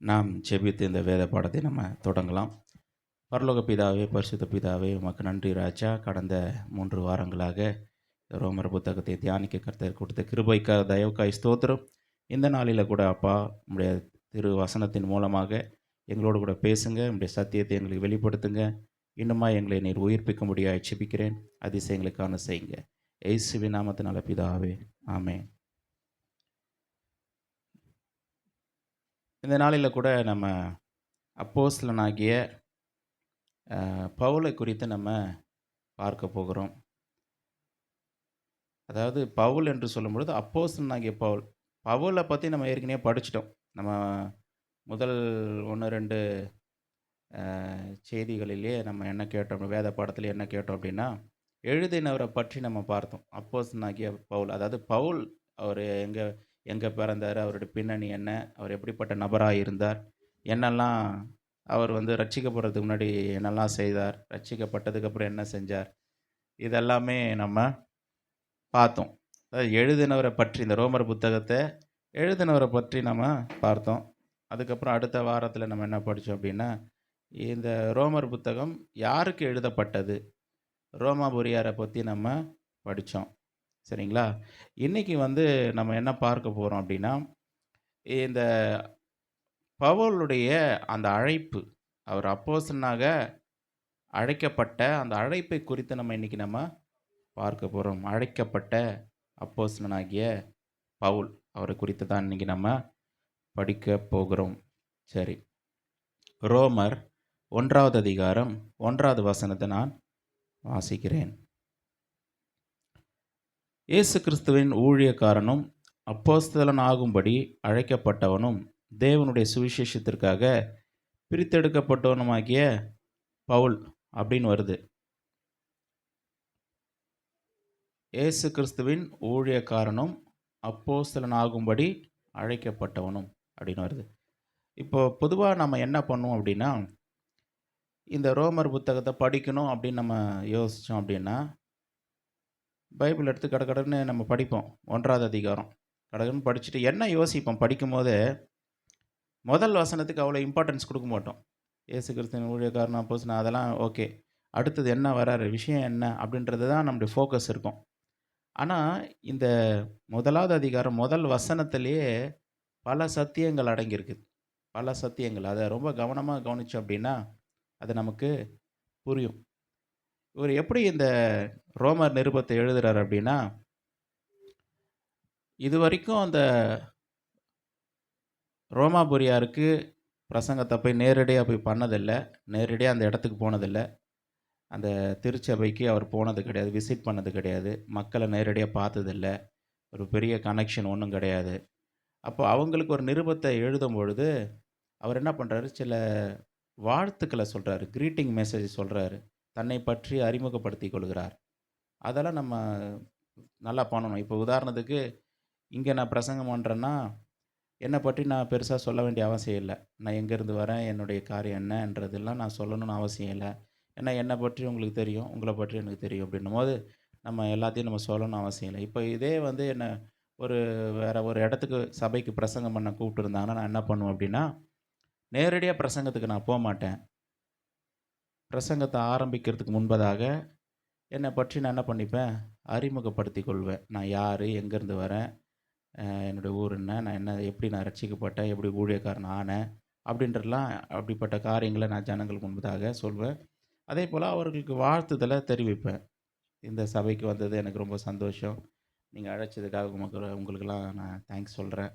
நாம் ஜெபித்து இந்த வேத பாடத்தை நம்ம தொடங்கலாம். பரலோக பிதாவே, பரிசுத்த பிதாவே, உமக்கு நன்றி ராஜா. கடந்த 3 வாரங்களாக ரோமர் புத்தகத்தை தியானிக்க கர்த்தர் கொடுத்த கிருபைக்காக, தயவுக்காய் ஸ்தோத்திரம். இந்த நாளில் கூட அப்பா, உம்முடைய திரு வசனத்தின் மூலமாக எங்களோடு கூட பேசுங்க. உம்முடைய சத்தியத்தை எங்களுக்கு வெளிப்படுத்துங்க. இன்னுமா எங்களை நீர் உயிர்ப்பிக்கும்படியாய் ஜெபிக்கிறேன். அதிசயங்களுக்கான செய்யுங்க. இயேசுவின் நாமத்தினால பிதாவே, ஆமென். இந்த நாளில் கூட நம்ம அப்போஸ்தலனாகிய பவுலை குறித்து நம்ம பார்க்க போகிறோம். அதாவது பவுல் என்று சொல்லும்பொழுது அப்போஸ்தலனாகிய பவுல். பவுலை பற்றி நம்ம ஏற்கனவே படிச்சிட்டோம். நம்ம முதல் 1, 2 செய்திகளிலே நம்ம என்ன கேட்டோம், வேத பாடத்திலே என்ன கேட்டோம் அப்படின்னா, எழுதினவரை பற்றி நம்ம பார்த்தோம். அப்போஸ்தலனாகிய பவுல். அதாவது பவுல் அவர் எங்கே எங்கே பிறந்தார், அவருடைய பின்னணி என்ன, அவர் எப்படிப்பட்ட நபராக இருந்தார், என்னெல்லாம் அவர் ரட்சிக்கப்படுறதுக்கு முன்னாடி என்னெல்லாம் செய்தார், ரட்சிக்கப்பட்டதுக்கப்புறம் என்ன செஞ்சார், இதெல்லாமே நம்ம பார்த்தோம். அதாவது எழுதினவரை பற்றி, இந்த ரோமர் புத்தகத்தை எழுதினவரை பற்றி நம்ம பார்த்தோம். அதுக்கப்புறம் அடுத்த வாரத்தில் நம்ம என்ன படித்தோம் அப்படின்னா, இந்த ரோமர் புத்தகம் யாருக்கு எழுதப்பட்டது, ரோமாபுரியாரை பற்றி நம்ம படித்தோம். சரிங்களா? இன்றைக்கி நம்ம என்ன பார்க்க போகிறோம் அப்படின்னா, இந்த பவுலுடைய அந்த அழைப்பு, அவர் அப்போஸ்தலனாக அழைக்கப்பட்ட அந்த அழைப்பை குறித்து நம்ம இன்றைக்கி நம்ம பார்க்க போகிறோம். அழைக்கப்பட்ட அப்போஸ்தலனாகிய பவுல், அவரை குறித்து தான் இன்றைக்கி நம்ம படிக்க போகிறோம். சரி, ரோமர் 1வது அதிகாரம் 1வது வசனத்தை நான் வாசிக்கிறேன். இயேசு கிறிஸ்துவின் ஊழியக்காரனும் அப்போஸ்தலன் ஆகும்படி அழைக்கப்பட்டவனும் தேவனுடைய சுவிசேஷத்திற்காக பிரித்தெடுக்கப்பட்டவனுமாகிய பவுல் அப்படின்னு வருது. இயேசு கிறிஸ்துவின் ஊழியக்காரனும் அப்போஸ்தலன் ஆகும்படி அழைக்கப்பட்டவனும் அப்படின்னு வருது. இப்போ பொதுவாக நம்ம என்ன பண்ணுவோம் அப்படின்னா, இந்த ரோமர் புத்தகத்தை படிக்கணும் அப்படின்னு நம்ம யோசித்தோம் அப்படின்னா, பைபிள் எடுத்து கடகடன்னு நம்ம படிப்போம். 1வது அதிகாரம் கடகடன்னு படிச்சுட்டு என்ன யோசிப்போம் படிக்கும்போது, முதல் வசனத்துக்கு அவ்வளோ இம்பார்ட்டன்ஸ் கொடுக்க மாட்டோம். இயேசு கிறிஸ்துவின் ஊழியக்காரன் அப்போஸ்தலன் அதெல்லாம் ஓகே. அடுத்தது என்ன வராரு, விஷயம் என்ன அப்படின்றது தான் நம்முடைய ஃபோக்கஸ் இருக்கும். ஆனால் இந்த 1வது அதிகாரம் முதல் வசனத்திலேயே பல சத்தியங்கள் அடங்கியிருக்குது. பல சத்தியங்கள். அதை ரொம்ப கவனமாக கவனித்தோம் அப்படின்னா அது நமக்கு புரியும். இவர் எப்படி இந்த ரோமர் நிருபத்தை எழுதுறாரு அப்படின்னா, இதுவரைக்கும் அந்த ரோமாபுரியாருக்கு பிரசங்கத்தை போய் நேரடியாக போய் பண்ணதில்லை, நேரடியாக அந்த இடத்துக்கு போனதில்லை, அந்த திருச்சபைக்கு அவர் போனது கிடையாது, விசிட் பண்ணது கிடையாது, மக்களை நேரடியாக பார்த்ததில்லை, ஒரு பெரிய கனெக்ஷன் ஒன்றும் கிடையாது. அப்போ அவங்களுக்கு ஒரு நிருபத்தை எழுதும் பொழுது அவர் என்ன பண்ணுறாரு, சில வாழ்த்துக்களை சொல்கிறாரு, க்ரீட்டிங் மெசேஜ் சொல்கிறாரு, தன்னை பற்றி அறிமுகப்படுத்தி கொள்கிறார். அதெல்லாம் நம்ம நல்லா பண்ணணும். இப்போ உதாரணத்துக்கு இங்கே நான் பிரசங்கம் பண்ணுறேன்னா, என்னை பற்றி நான் பெருசாக சொல்ல வேண்டிய அவசியம் இல்லை. நான் எங்கேருந்து வரேன், என்னுடைய காரியம் என்னன்றதெல்லாம் நான் சொல்லணும்னு அவசியம் இல்லை. ஏன்னா என்னை பற்றி உங்களுக்கு தெரியும், உங்களை பற்றி எனக்கு தெரியும். அப்படின்னும்போது நம்ம எல்லாத்தையும் நம்ம சொல்லணும்னு அவசியம் இல்லை. இப்போ இதே என்ன ஒரு வேறு ஒரு இடத்துக்கு சபைக்கு பிரசங்கம் பண்ண கூப்பிட்டுருந்தாங்கன்னா நான் என்ன பண்ணுவேன் அப்படின்னா, நேரடியாக பிரசங்கத்துக்கு நான் போகமாட்டேன். பிரசங்கத்தை ஆரம்பிக்கிறதுக்கு முன்பதாக என்னை பற்றி நான் என்ன பண்ணிப்பேன், அறிமுகப்படுத்தி கொள்வேன். நான் யார், எங்கேருந்து வரேன், என்னுடைய ஊர் என்ன, நான் என்ன, எப்படி நான் ரட்சிக்கப்பட்டேன், எப்படி ஊழியக்காரன் ஆனேன், அப்படின்றலாம் அப்படிப்பட்ட காரியங்களை நான் ஜனங்களுக்கு முன்பதாக சொல்வேன். அதே போல் அவர்களுக்கு வாழ்த்துதலை தெரிவிப்பேன். இந்த சபைக்கு வந்தது எனக்கு ரொம்ப சந்தோஷம், நீங்கள் அழைச்சதுக்காக உங்களுக்கெல்லாம் நான் தேங்க்ஸ் சொல்கிறேன்,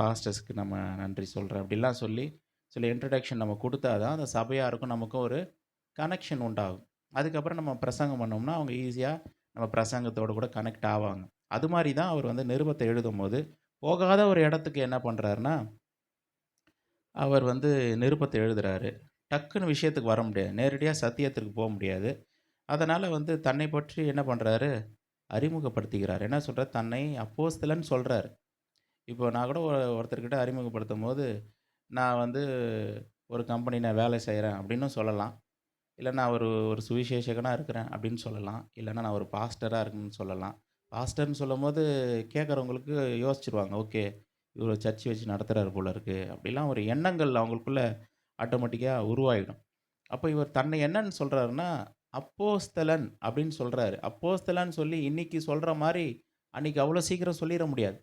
பாஸ்டர்ஸ்க்கு நம்ம நன்றி சொல்கிறேன், அப்படிலாம் சொல்லி சில இன்ட்ரடக்ஷன் நம்ம கொடுத்தா தான் அந்த சபையாருக்கும் நமக்கும் ஒரு கனெக்ஷன் உண்டாகும். அதுக்கப்புறம் நம்ம பிரசங்கம் பண்ணோம்னா அவங்க ஈஸியாக நம்ம பிரசங்கத்தோடு கூட கனெக்ட் ஆவாங்க. அது மாதிரி தான் அவர் நிருபத்தை எழுதும்போது போகாத ஒரு இடத்துக்கு என்ன பண்ணுறாருன்னா, அவர் நிருபத்தை எழுதுகிறாரு. டக்குன்னு விஷயத்துக்கு வர முடியாது, நேரடியாக சத்தியத்திற்கு போக முடியாது. அதனால் தன்னை பற்றி என்ன பண்ணுறாரு, அறிமுகப்படுத்திக்கிறார். என்ன சொல்கிறார், தன்னை அப்போஸ்தலன் சொல்கிறார். இப்போ நான் கூட ஒருத்தர்கிட்ட அறிமுகப்படுத்தும் போது, நான் ஒரு கம்பெனி நான் வேலை செய்கிறேன் அப்படின்னு சொல்லலாம், இல்லை நான் ஒரு ஒரு சுவிசேஷகனாக இருக்கிறேன் அப்படின்னு சொல்லலாம், இல்லைன்னா நான் ஒரு பாஸ்டராக இருக்குன்னு சொல்லலாம். பாஸ்டர்னு சொல்லும்போது கேட்குறவங்களுக்கு யோசிச்சுருவாங்க, ஓகே இவர் ஒரு சர்ச் வச்சு நடத்துறாரு போல இருக்கு. அப்படிலாம் ஒரு எண்ணங்கள் அவங்களுக்குள்ள ஆட்டோமேட்டிக்கா உருவாயிடும். அப்ப இவர் தன்னை என்னன்னு சொல்றாருன்னா, அப்போஸ்தலன் அப்படின்னு சொல்றாரு. அப்போஸ்தலன்னு சொல்லி இன்னைக்கு சொல்ற மாரி, அன்னைக்கு அவ்வளோ சீக்கிரம் சொல்லிற முடியாது.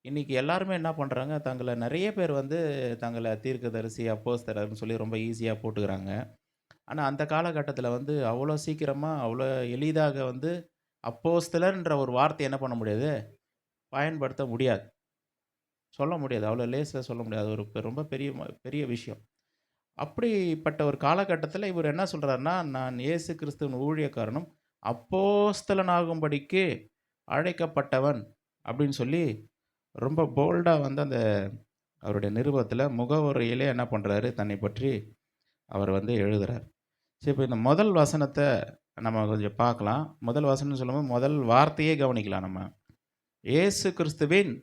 இன்னைக்கு எல்லாருமே என்ன பண்றாங்க, தங்கள நெறைய பேர் வந்து தங்கள தீர்க்கதரிசி, அப்போஸ்தலர்ன்னு சொல்லி ரொம்ப ஈஸியா போட்டுக்கிறாங்க. ஆனா அந்த காலகட்டத்தில வந்து அவ்வளோ சீக்கிரமா, அவ்வளோ எளிதாக வந்து அப்போஸ்தலர்ன்ற ஒரு வார்த்தைய என்ன பண்ண முடியாது, பயன்படுத்த முடியாது. சொல்ல முடியாது. அவ்வளோ லேசா சொல்ல முடியாது. அது ஒரு ரொம்ப பெரிய பெரிய விஷயம். அப்படிப்பட்ட ஒரு காலகட்டத்தில இவரு என்ன சொல்றாருன்னா, "நான் இயேசு கிறிஸ்துவின் ஊழியக்காரனும், அப்போஸ்தலனாகும்படிக்கு அழைக்கப்பட்டவன்" அப்படின்னு சொல்லி ரொம்ப போல்டா வந்து அந்த அவருடைய நிருபத்தில முகவுரையிலே என்ன பண்றாரு, தன்னை பற்றி அவர் வந்து எழுதுறார். சரி, இப்ப இந்த முதல் வசனத்த நம்ம கொஞ்சம் பார்க்கலாம். முதல் வசனம்னு சொல்லும்போது முதல் வார்த்தையே கவனிக்கலாம் நம்ம. "இயேசு கிறிஸ்துவின்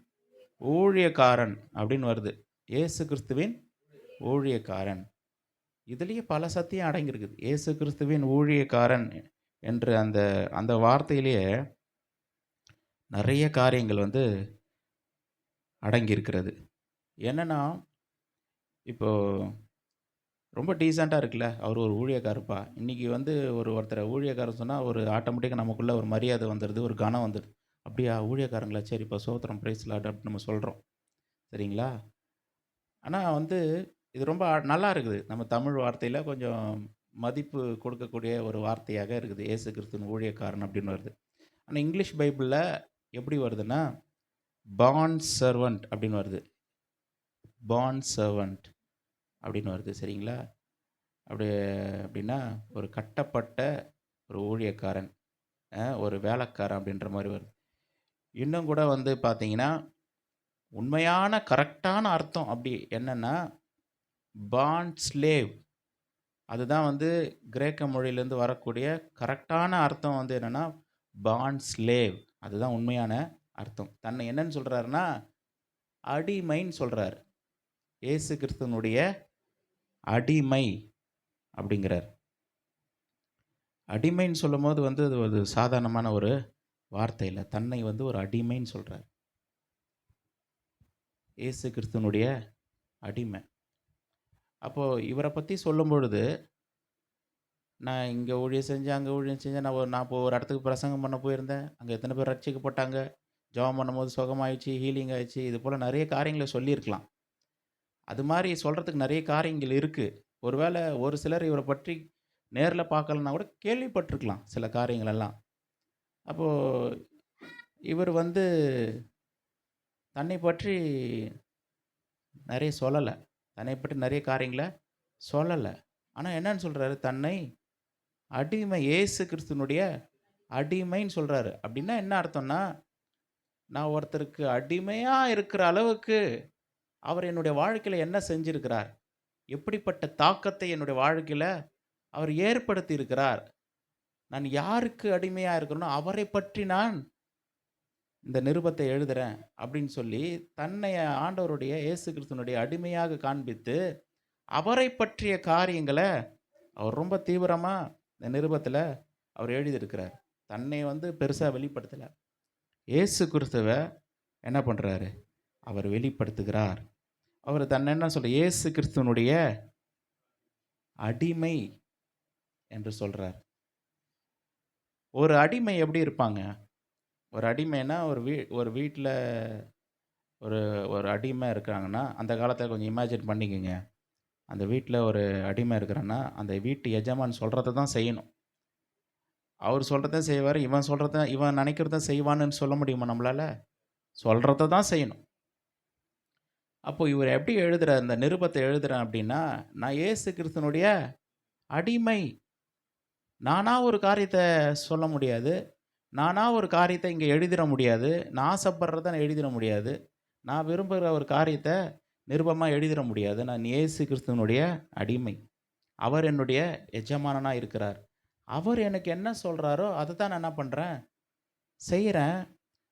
ஊழியக்காரன்" அப்படின்னு வருது. இயேசு கிறிஸ்துவின் ஊழியக்காரன். இதிலேயே பல சத்தியம் அடங்கியிருக்குது. இயேசு கிறிஸ்துவின் ஊழியக்காரன் என்று அந்த அந்த வார்த்தையிலேயே நெறைய காரியங்கள் வந்து அடங்கியிருக்கிறது. என்னன்னா, இப்போ ரொம்ப டீசென்ட்டா இருக்குல்ல, அவரு ஒரு ஊழியக்காரர்ப்பா. இன்னைக்கு வந்து ஒருத்தர ஊழியக்காரர் சொன்னா, ஒரு ஆட்டோமேட்டிக்கா நமக்குள்ள ஒரு மரியாதை வந்துருது, ஒரு கனம் வந்துருது. "அப்படியா ஊழியக்காரங்களா? சரிப்பா ஸ்தோத்திரம், பிரைஸ் லார்ட்" அப்படின்னு நம்ம சொல்றோம். சரிங்களா? ஆனா வந்து இது ரொம்ப நல்லா இருக்குது. நம்ம தமிழ் வார்த்தையில கொஞ்சம் மதிப்பு கொடுக்கக்கூடிய ஒரு வார்த்தையாக இருக்குது. இயேசு கிறிஸ்துவின் ஊழியக்காரன் அப்படின்னு வருது. ஆனா இங்கிலீஷ் பைபிள்ல எப்படி வருதுன்னா, பாண்ட் செர்வன்ட் அப்படின்னு வருது. பாண்ட் செர்வன்ட் அப்படின்னு வருது. சரிங்களா? அப்படி அப்படின்னா, ஒரு கட்டப்பட்ட ஒரு ஊழியக்காரன், ஒரு வேலைக்காரன் அப்படின்ற மாரி வருது. இன்னும் கூட வந்து பார்த்தீங்கன்னா, உண்மையான கரெக்ட்டான அர்த்தம் அப்படி என்னன்னா, பாண்ட் ஸ்லேவ். அதுதான் வந்து கிரேக்க மொழியிலேருந்து வரக்கூடிய கரெக்ட்டான அர்த்தம் வந்து என்னன்னா, பாண்ட் ஸ்லேவ். அதுதான் உண்மையான அர்த்தம். தன்னை என்னன்னு சொல்றாருன்னா, அடிமைன்னு சொல்றாரு. இயேசு கிறிஸ்துவினுடைய அடிமை அப்படிங்கிறார். அடிமைன்னு சொல்லும்போது வந்து அது ஒரு சாதாரணமான ஒரு வார்த்தை இல்ல. தன்னை வந்து ஒரு அடிமைன்னு சொல்றார். இயேசு கிறிஸ்துவினுடைய அடிமை. அப்போ இவர பத்தி சொல்லும்பொழுது, நான் இங்க ஊழியம் செஞ்சேன், அங்க ஊழியம் செஞ்சேன். நான் இப்போ ஒரு இடத்துக்கு பிரசங்கம் பண்ண போயிருந்தேன். அங்க எத்தன பேர் ரட்சிக்கப்பட்டாங்க. ஜெபம் பண்ணும்போது சுகமாயிடுச்சு, ஹீலிங் ஆயிடுச்சு. இது போல நெறைய காரியங்கள சொல்லியிருக்கலாம். அது மாரி சொல்றதுக்கு நெறைய காரியங்கள் இருக்கு. ஒருவேள ஒரு சிலர் இவர பற்றி நேர்ல பார்க்கலன்னா கூட கேள்விப்பட்டிருக்கலாம், சில காரியங்கள் எல்லாம். அப்போ இவர் வந்து தன்னை பற்றி நெறைய சொல்லல. தன்னை பற்றி நெறைய காரியங்கள சொல்லல. ஆனா என்னன்னு சொல்றாரு? தன்னை அடிமை, இயேசு கிறிஸ்துவினுடைய அடிமைன்னு சொல்றாரு. அப்படின்னா என்ன அர்த்தம்னா, நான் ஒருத்தருக்கு அடிமையா இருக்கிற அளவுக்கு அவர் என்னுடைய வாழ்க்கையில என்ன செஞ்சிருக்கிறார்? எப்படிப்பட்ட தாக்கத்தை என்னுடைய வாழ்க்கையில அவர் ஏற்படுத்தி இருக்கிறார்? நான் யாருக்கு அடிமையா இருக்கிறேனோ அவரை பற்றி நான் இந்த நிருபத்தை எழுதுறேன் அப்படின்னு சொல்லி, தன்னை ஆண்டவருடைய இயேசு கிறிஸ்துவினுடைய அடிமையாக காண்பித்து, அவரை பற்றிய காரியங்கள அவர் ரொம்ப தீவிரமா இந்த நிருபத்தில அவர் எழுதியிருக்கிறார். தன்னை வந்து பெருசா வெளிப்படுத்தல. இயேசு கிறிஸ்துவ என்ன பண்றாரு? அவர் வெளிப்படுத்துகிறார். அவர் தன்னை என்ன இயேசு கிறிஸ்துவினுடைய அடிமை என்று சொல்றார். ஒரு அடிமை எப்படி இருப்பாங்க? ஒரு அடிமைன்னா ஒரு வீட்ல ஒரு ஒரு அடிமை இருக்காங்கன்னா, அந்த காலத்தில கொஞ்சம் இமேஜின் பண்ணிக்கங்க. அந்த வீட்ல ஒரு அடிமை இருக்கிறான்னா, அந்த வீட்டு எஜமான் சொல்றத தான் செய்யணும். அவர் சொல்றத செய்வாரு. இவன் நினைக்கிறத செய்வான்னு சொல்ல முடியுமா நம்மளால? சொல்றத தான் செய்யணும். அப்போ இவர் எப்படி எழுதுறார், இந்த நிருபத்த எழுதுறேன் அப்படின்னா, நான் இயேசு கிறிஸ்துவினுடைய அடிமை. நானா ஒரு காரியத்த சொல்ல முடியாது. நானா ஒரு காரியத்த இங்க எழுதிற முடியாது. நான் ஆசைப்படுறத நான் எழுதிற முடியாது. நான் விரும்புகிற ஒரு காரியத்த நிருபமா எழுதிற முடியாது. நான் இயேசு கிறிஸ்துவினுடைய அடிமை. அவர் என்னுடைய எஜமானனா இருக்கிறார். அவர் எனக்கு என்ன சொல்றாரோ, அத தான் நான் என்ன பண்றேன்? செய்றேன்.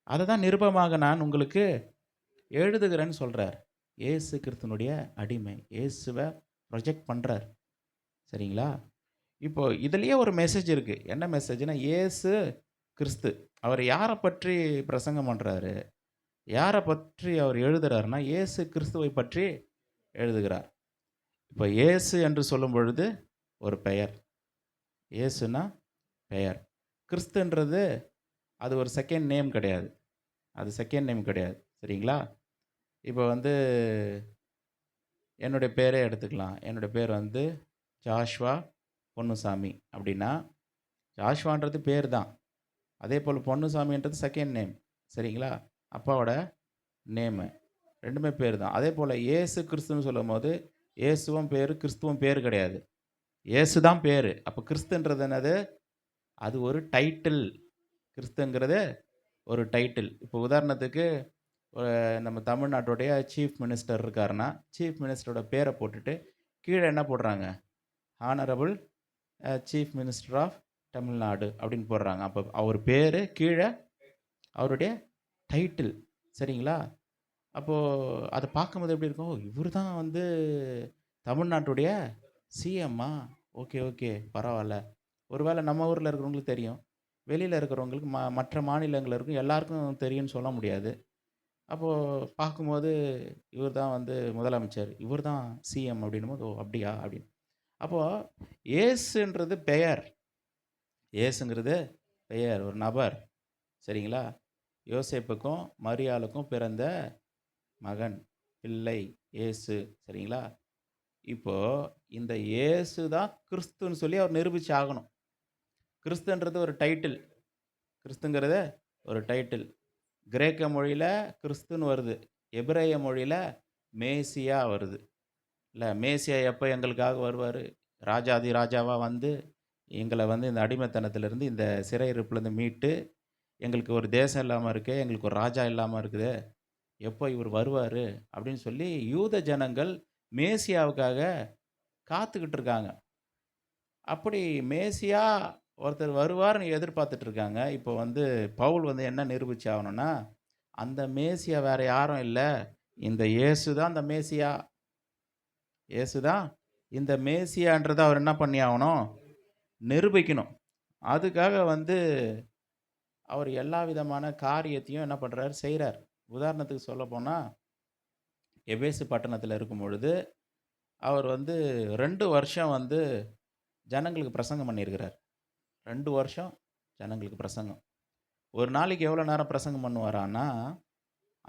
அத தான் நிருபமாக நான் உங்களுக்கு எழுதுகிறேன்னு சொல்றார். இயேசு கிறிஸ்துவினுடைய அடிமை. இயேசுவ ப்ரொஜெக்ட் பண்றார். சரிங்களா? இப்போ இதிலேயே ஒரு மெசேஜ் இருக்கு. என்ன மெசேஜ்னா, இயேசு கிறிஸ்து. அவர் யார பற்றி பிரசங்கம் பண்றாரு? யாரை பற்றி அவர் எழுதுறாருன்னா, இயேசு கிறிஸ்துவை பற்றி எழுதுகிறார். இப்போ இயேசு என்று சொல்லும் பொழுது ஒரு பெயர். இயேசுனா பெயர். கிறிஸ்துன்றது அது ஒரு செகண்ட் நேம் கிடையாது. அது செகண்ட் நேம் கிடையாது. சரிங்களா? இப்போ வந்து என்னுடைய பேரே எடுத்துக்கலாம். என்னுடைய பேர் வந்து ஜாஷ்வா பொன்னுசாமி அப்படின்னா, ஜாஷ்வான்றது பேர் தான். அதேபோல் பொன்னுசாமின்றது செகண்ட் நேம். சரிங்களா? அப்பாவோட நேமு. 2மே பேர் தான். அதேபோல் இயேசு கிறிஸ்துன்னு சொல்லும்போது, இயேசுவும் பேரு, கிறிஸ்துவும் பேர் கிடையாது. இயேசு தான் பேரு. அப்போ கிறிஸ்துன்றது என்னது? அது ஒரு டைட்டில். கிறிஸ்துங்கிறது ஒரு டைட்டில். இப்போ உதாரணத்துக்கு நம்ம தமிழ்நாட்டுடைய சீஃப் மினிஸ்டர் இருக்காருன்னா, சீஃப் மினிஸ்டரோட பேரை போட்டுட்டு, கீழே என்ன போடுறாங்க? Honourable chief minister of Tamil Nadu அப்படின்னு போடுறாங்க. அப்போ அவர் பேர் கீழே அவருடைய டைட்டில். சரிங்களா? அப்போது அதை பார்க்கும்போது எப்படி இருக்கும்? இவர் தான் வந்து தமிழ்நாட்டுடைய சிஎம்மா? ஓகே, ஓகே, பரவாயில்ல. ஒருவேளை நம்ம ஊரில் இருக்கிறவங்களுக்கு தெரியும். வெளியில் இருக்கிறவங்களுக்கு மற்ற மாநிலங்களில் இருக்கும் எல்லாருக்கும் தெரியும்னு சொல்ல முடியாது. அப்போது பார்க்கும்போது இவர் தான் வந்து முதலமைச்சர், இவர் தான் சிஎம் அப்படின்னும்போது, ஓ அப்படியா அப்படின்னு. அப்போது இயேசுன்றது பெயர். இயேசுங்கிறது பெயர், ஒரு நபர். சரிங்களா? யோசேப்புக்கும் மரியாளுக்கும் பிறந்த மகன், பிள்ளை, இயேசு. சரிங்களா? இப்போ இந்த இயேசு தான் கிறிஸ்துன்னு சொல்லி அவர் நிரூபிச்சு ஆகணும். கிறிஸ்துன்றது ஒரு டைட்டில். கிறிஸ்துங்கிறது ஒரு டைட்டில். கிரேக்க மொழியில் கிறிஸ்துன்னு வருது. எபிரேய மொழியில் மேசியா வருது. இல்லை, மேசியா எப்போ எங்களுக்காக வருவார்? ராஜாதி ராஜாவாக வந்து எங்களை வந்து இந்த அடிமைத்தனத்திலேருந்து, இந்த சிறையிருப்புலேருந்து மீட்டு, எங்களுக்கு ஒரு தேசம் இல்லாமல் இருக்குது, எங்களுக்கு ஒரு ராஜா இல்லாமல் இருக்குது, எப்போ இவர் வருவார் அப்படின்னு சொல்லி யூத ஜனங்கள் மேசியாவுக்காக காத்துக்கிட்டு இருக்காங்க. அப்படி மேசியா ஒருத்தர் வருவார்னு எதிர்பார்த்துட்டு இருக்காங்க. இப்போ வந்து பவுல் வந்து என்ன நிரூபிச்சு ஆகணும்னா, அந்த மேசியா வேற யாரும் இல்லை, இந்த இயேசு தான் அந்த மேசியா. இயேசு தான் இந்த மேசியான்றதை அவர் என்ன பண்ணி ஆகணும்? நிரூபிக்கணும். அதுக்காக வந்து அவர் எல்லா விதமான காரியத்தையும் என்ன பண்ணுறாரு? செய்கிறார். உதாரணத்துக்கு சொல்ல போனால், எபேசு பட்டணத்தில் இருக்கும் பொழுது அவர் வந்து 2 வருஷம் வந்து ஜனங்களுக்கு பிரசங்கம் பண்ணியிருக்கிறார். 2 வருஷம் ஜனங்களுக்கு பிரசங்கம். ஒரு நாளைக்கு எவ்வளோ நேரம் பிரசங்கம் பண்ணுவாரான்னா,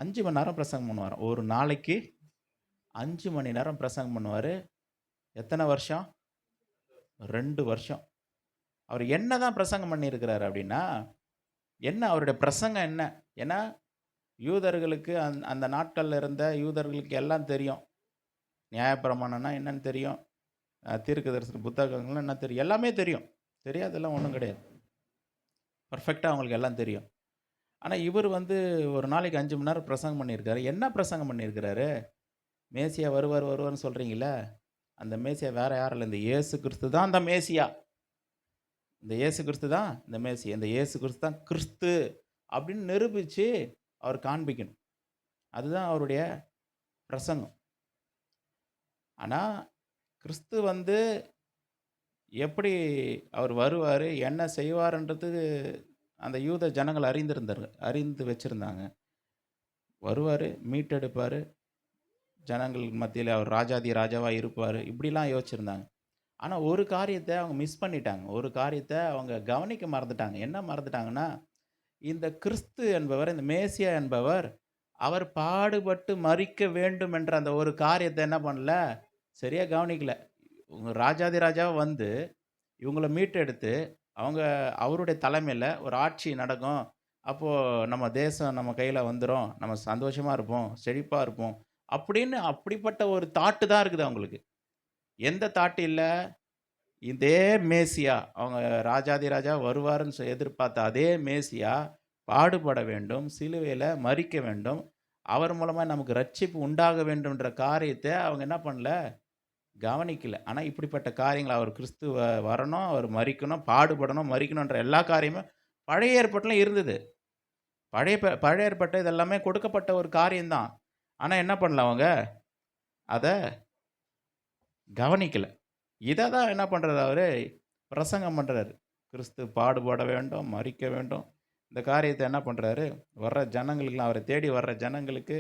5 மணி நேரம் பிரசங்கம் பண்ணுவாராம். ஒரு நாளைக்கு 5 மணி நேரம் பிரசங்கம் பண்ணுவார். எத்தனை வருஷம்? 2 வருஷம். அவர் என்ன தான் பிரசங்கம் பண்ணியிருக்கிறார் அப்படின்னா, என்ன அவருடைய பிரசங்கம் என்ன? ஏன்னா யூதர்களுக்கு அந்த நாட்களில் இருந்த யூதர்களுக்கு எல்லாம் தெரியும். நியாயப்பிரமாணம்னா என்னன்னு தெரியும். தீர்க்கதரிசன புத்தகங்கள்லாம் என்ன தெரியும், எல்லாமே தெரியும். தெரியாதெல்லாம் ஒன்றும் கிடையாது. பர்ஃபெக்டாக அவங்களுக்கு எல்லாம் தெரியும். ஆனால் இவர் வந்து ஒரு நாளைக்கு 5 மணி நேரம் பிரசங்கம் பண்ணியிருக்காரு. என்ன பிரசங்கம் பண்ணியிருக்கிறாரு? மேசியா வருவார் வருவார்னு சொல்கிறீங்களே, அந்த மேசியா வேறு யாரும் இல்லை, இந்த இயேசு கிறிஸ்து தான் அந்த மேசியா. இந்த இயேசு கிறிஸ்து தான் இந்த மேசியா. இந்த இயேசு கிறிஸ்து தான் கிறிஸ்து அப்படின்னு நிரூபித்து அவர் காண்பிக்கணும். அதுதான் அவருடைய பிரசங்கம். ஆனால் கிறிஸ்து வந்து எப்படி அவர் வருவார், என்ன செய்வார்ன்றது அந்த யூத ஜனங்கள் அறிந்து வச்சுருந்தாங்க. வருவார், மீட்டெடுப்பார், ஜனங்கள் மத்தியில் அவர் ராஜாதி ராஜாவாக இருப்பார், இப்படிலாம் யோசிச்சுருந்தாங்க. ஆனால் ஒரு காரியத்தை அவங்க மிஸ் பண்ணிட்டாங்க. ஒரு காரியத்தை அவங்க கவனிக்க மறந்துட்டாங்க. என்ன மறந்துட்டாங்கன்னா, இந்த கிறிஸ்து என்பவர், இந்த மேசியா என்பவர், அவர் பாடுபட்டு மரிக்க வேண்டும் என்ற அந்த ஒரு காரியத்தை என்ன பண்ணல, சரியாக கவனிக்கல. இவங்க ராஜாதி ராஜாவாக வந்து இவங்கள மீட்டெடுத்து அவங்க அவருடைய தலைமையில் ஒரு ஆட்சி நடக்கும். அப்போது நம்ம தேசம் நம்ம கையில் வந்துடும், நம்ம சந்தோஷமாக இருப்போம், செழிப்பாக இருப்போம் அப்படின்னு, அப்படிப்பட்ட ஒரு தாட்டு தான் இருக்குது அவங்களுக்கு. எந்த தாட்டு இல்லை? இதே மேசியா, அவங்க ராஜாதி ராஜா வருவாருன்னு எதிர்பார்த்த அதே மேசியா பாடுபட வேண்டும், சிலுவையில் மரிக்க வேண்டும், அவர் மூலமாக நமக்கு ரட்சிப்பு உண்டாக வேண்டும்ன்ற காரியத்தை அவங்க என்ன பண்ணல, கவனிக்கல. ஆனால் இப்படிப்பட்ட காரியங்கள், அவர் கிறிஸ்து வரணும், அவர் மரிக்கணும், பாடுபடணும், மரிக்கணுன்ற எல்லா காரியமும் பழைய ஏற்பாட்டில் இருந்தது. பழைய ஏற்பாட்டு இதெல்லாமே கொடுக்கப்பட்ட ஒரு காரியம்தான். ஆனால் என்ன பண்ணல அவங்க? அதை கவனிக்கலை. இதை தான் என்ன பண்ணுறாரு அவர்? பிரசங்கம் பண்ணுறாரு. கிறிஸ்து பாடுபட வேண்டும், மரிக்க வேண்டும், இந்த காரியத்தை என்ன பண்ணுறாரு, வர்ற ஜனங்களுக்குலாம் அவரை தேடி வர்ற ஜனங்களுக்கு